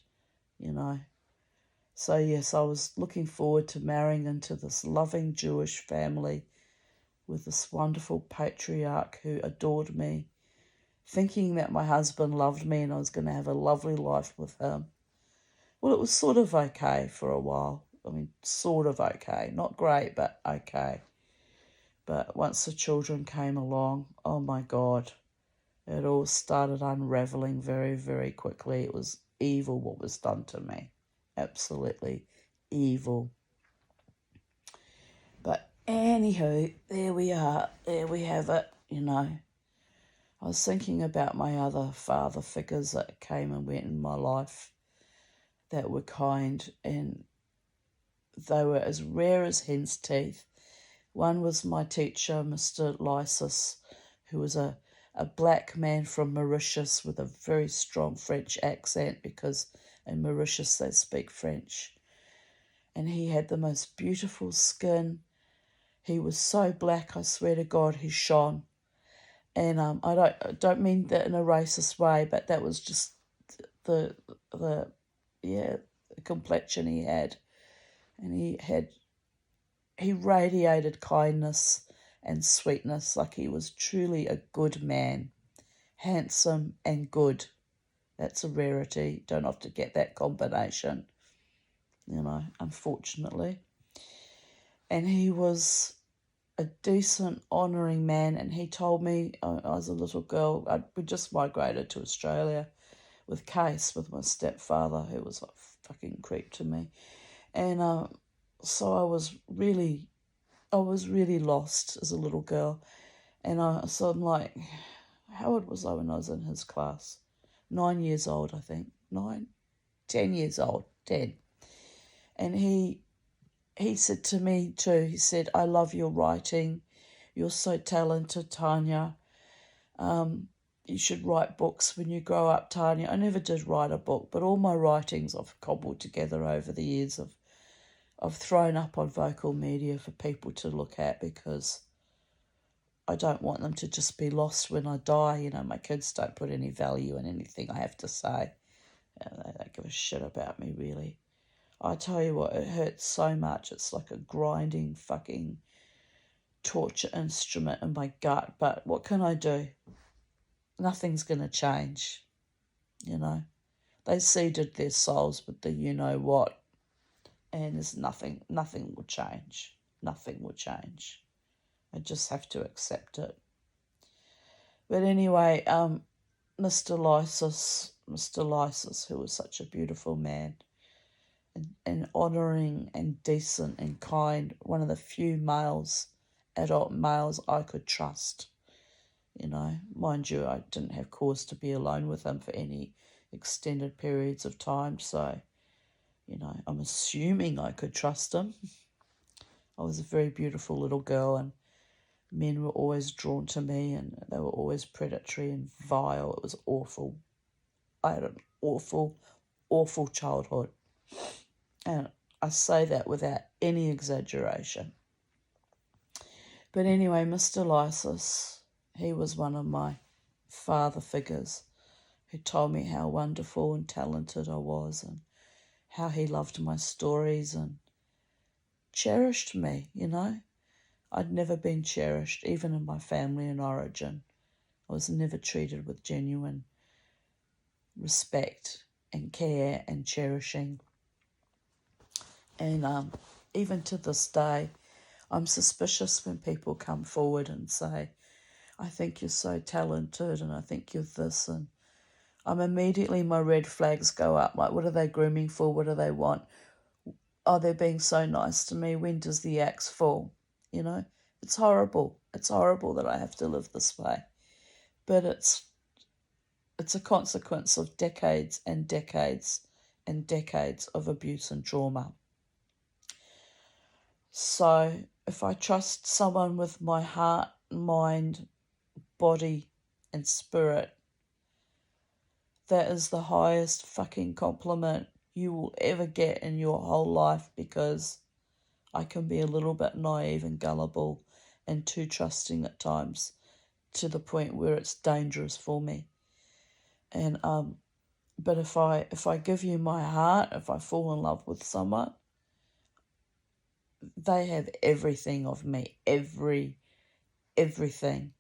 So yes, I was looking forward to marrying into this loving Jewish family with this wonderful patriarch who adored me, thinking that my husband loved me and I was going to have a lovely life with him. Well, it was sort of okay for a while. I mean, sort of okay. Not great, but okay. But once the children came along, oh my God, it all started unraveling very, very quickly. It was evil what was done to me. Absolutely evil. But anywho, there we are. There we have it, you know. I was thinking about my other father figures that came and went in my life that were kind, and they were as rare as hen's teeth. One was my teacher, Mr. Lysis, who was a black man from Mauritius with a very strong French accent, because in Mauritius they speak French. And he had the most beautiful skin. He was so black, I swear to God, he shone. And I don't mean that in a racist way, but that was just the complexion he had. And he radiated kindness and sweetness, like he was truly a good man, handsome and good. That's a rarity. Don't often get that combination, you know, unfortunately. And he was a decent, honouring man, and he told me, I was a little girl, we just migrated to Australia with Case, with my stepfather, who was a fucking creep to me. And so I was really lost as a little girl. And so I'm like, how old was I when I was in his class? 9 years old, I think. 10 years old, 10. And he said to me too, he said, I love your writing. You're so talented, Tanya. You should write books when you grow up, Tanya. I never did write a book, but all my writings I've cobbled together over the years. I've thrown up on vocal media for people to look at, because I don't want them to just be lost when I die. You know, my kids don't put any value in anything I have to say. They don't give a shit about me, really. I tell you what, it hurts so much. It's like a grinding fucking torture instrument in my gut. But what can I do? Nothing's going to change, you know. They seeded their souls with the you-know-what, and there's nothing will change. Nothing will change. I just have to accept it. But anyway, Mr. Lysis, who was such a beautiful man, and honouring and decent and kind, one of the few adult males I could trust. You know, mind you, I didn't have cause to be alone with him for any extended periods of time, so, you know, I'm assuming I could trust him. I was a very beautiful little girl, and men were always drawn to me, and they were always predatory and vile. It was awful. I had an awful, awful childhood. And I say that without any exaggeration. But anyway, Mr. Lysis, he was one of my father figures who told me how wonderful and talented I was, and how he loved my stories and cherished me, you know. I'd never been cherished, even in my family and origin. I was never treated with genuine respect and care and cherishing. And even to this day, I'm suspicious when people come forward and say, I think you're so talented and I think you're this, and my red flags go up. Like, what are they grooming for? What do they want? Oh, they're being so nice to me. When does the axe fall? You know, it's horrible. It's horrible that I have to live this way. But it's a consequence of decades and decades and decades of abuse and trauma. So if I trust someone with my heart, mind, body, and spirit, that is the highest fucking compliment you will ever get in your whole life, because I can be a little bit naive and gullible and too trusting at times, to the point where it's dangerous for me. And But if I give you my heart, if I fall in love with someone, they have everything of me, everything.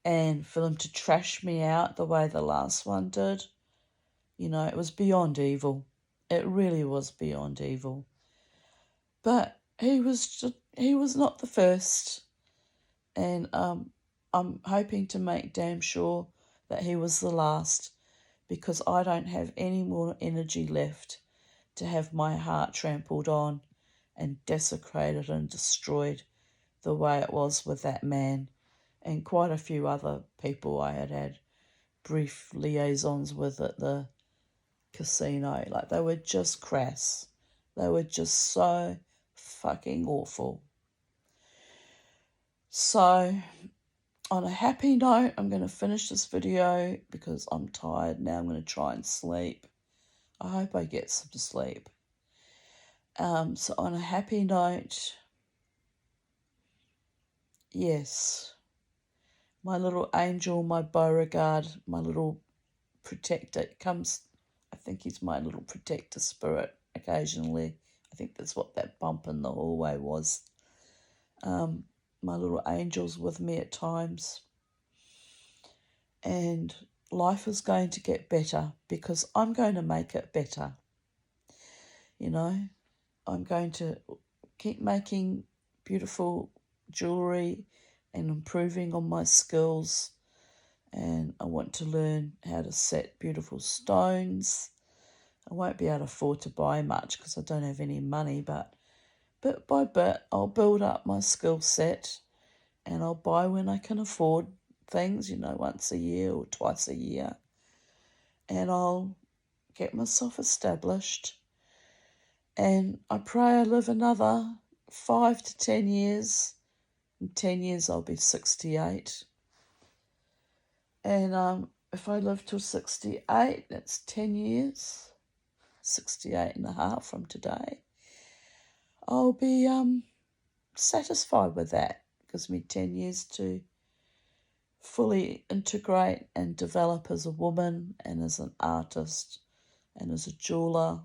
And for them to trash me out the way the last one did, it was beyond evil. It really was beyond evil. But he was not the first, and I'm hoping to make damn sure that he was the last, because I don't have any more energy left to have my heart trampled on and desecrated and destroyed the way it was with that man and quite a few other people I had brief liaisons with at the casino. Like, they were just crass. They were just so fucking awful. So, on a happy note, I'm going to finish this video because I'm tired now. I'm going to try and sleep. I hope I get some sleep. So on a happy note, yes, my little angel, my Beauregard, my little protector comes. I think he's my little protector spirit occasionally. I think that's what that bump in the hallway was. My little angel's with me at times. And life is going to get better because I'm going to make it better. I'm going to keep making beautiful jewellery and improving on my skills. And I want to learn how to set beautiful stones. I won't be able to afford to buy much because I don't have any money, but bit by bit I'll build up my skill set, and I'll buy when I can afford things, once a year or twice a year. And I'll get myself established. And I pray I live another 5 to 10 years. In 10 years I'll be 68. And if I live till 68, that's 10 years, 68 and a half from today. I'll be satisfied with that. It gives me 10 years to fully integrate and develop as a woman and as an artist and as a jeweler,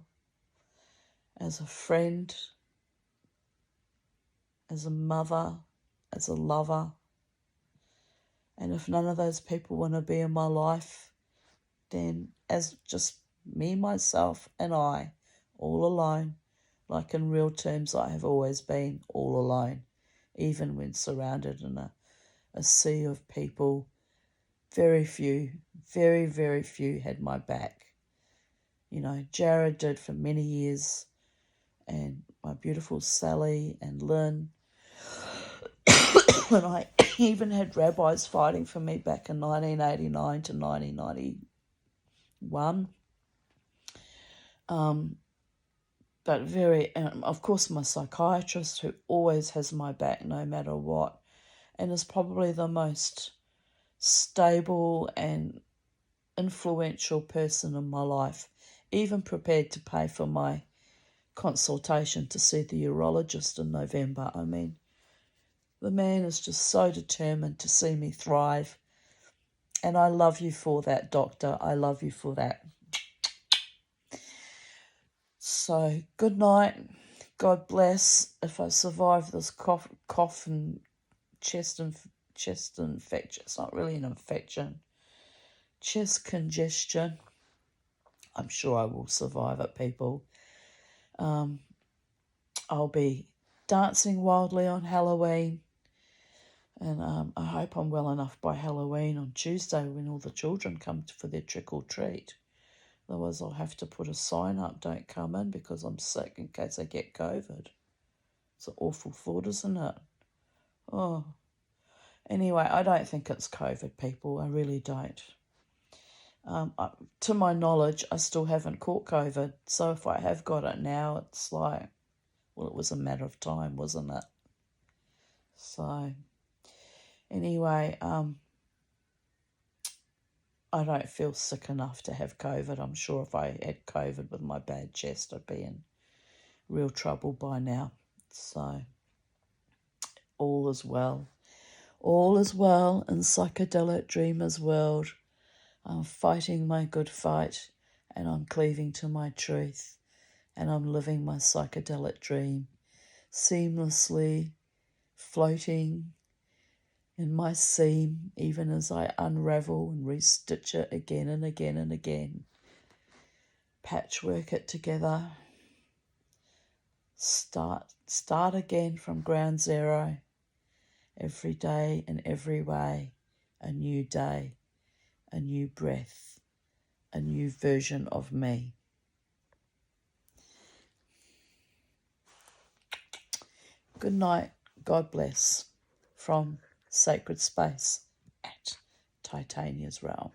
as a friend, as a mother, as a lover. And if none of those people want to be in my life, then as just me, myself, and I, all alone, like in real terms, I have always been all alone, even when surrounded in a sea of people. Very few, very, very few had my back. Jared did for many years, and my beautiful Sally and Lynn. And I even had rabbis fighting for me back in 1989 to 1991. But of course, my psychiatrist, who always has my back no matter what, and is probably the most stable and influential person in my life, even prepared to pay for my consultation to see the urologist in November. I mean, the man is just so determined to see me thrive. And I love you for that, doctor. I love you for that. So, good night. God bless. If I survive this cough and chest infection, it's not really an infection, chest congestion, I'm sure I will survive it, people. I'll be dancing wildly on Halloween. And I hope I'm well enough by Halloween on Tuesday when all the children come for their trick-or-treat. Otherwise, I'll have to put a sign up, don't come in because I'm sick, in case I get COVID. It's an awful thought, isn't it? Oh. Anyway, I don't think it's COVID, people. I really don't. To my knowledge, I still haven't caught COVID. So if I have got it now, it's like, well, it was a matter of time, wasn't it? So... Anyway, I don't feel sick enough to have COVID. I'm sure if I had COVID with my bad chest, I'd be in real trouble by now. So, all is well. All is well in Psychedelic Dreamers world. I'm fighting my good fight, and I'm cleaving to my truth, and I'm living my psychedelic dream, seamlessly floating in my seam, even as I unravel and restitch it again and again and again. Patchwork it together. Start again from ground zero. Every day in every way, a new day, a new breath, a new version of me. Good night. God bless. From Sacred Space at Titania's Realm.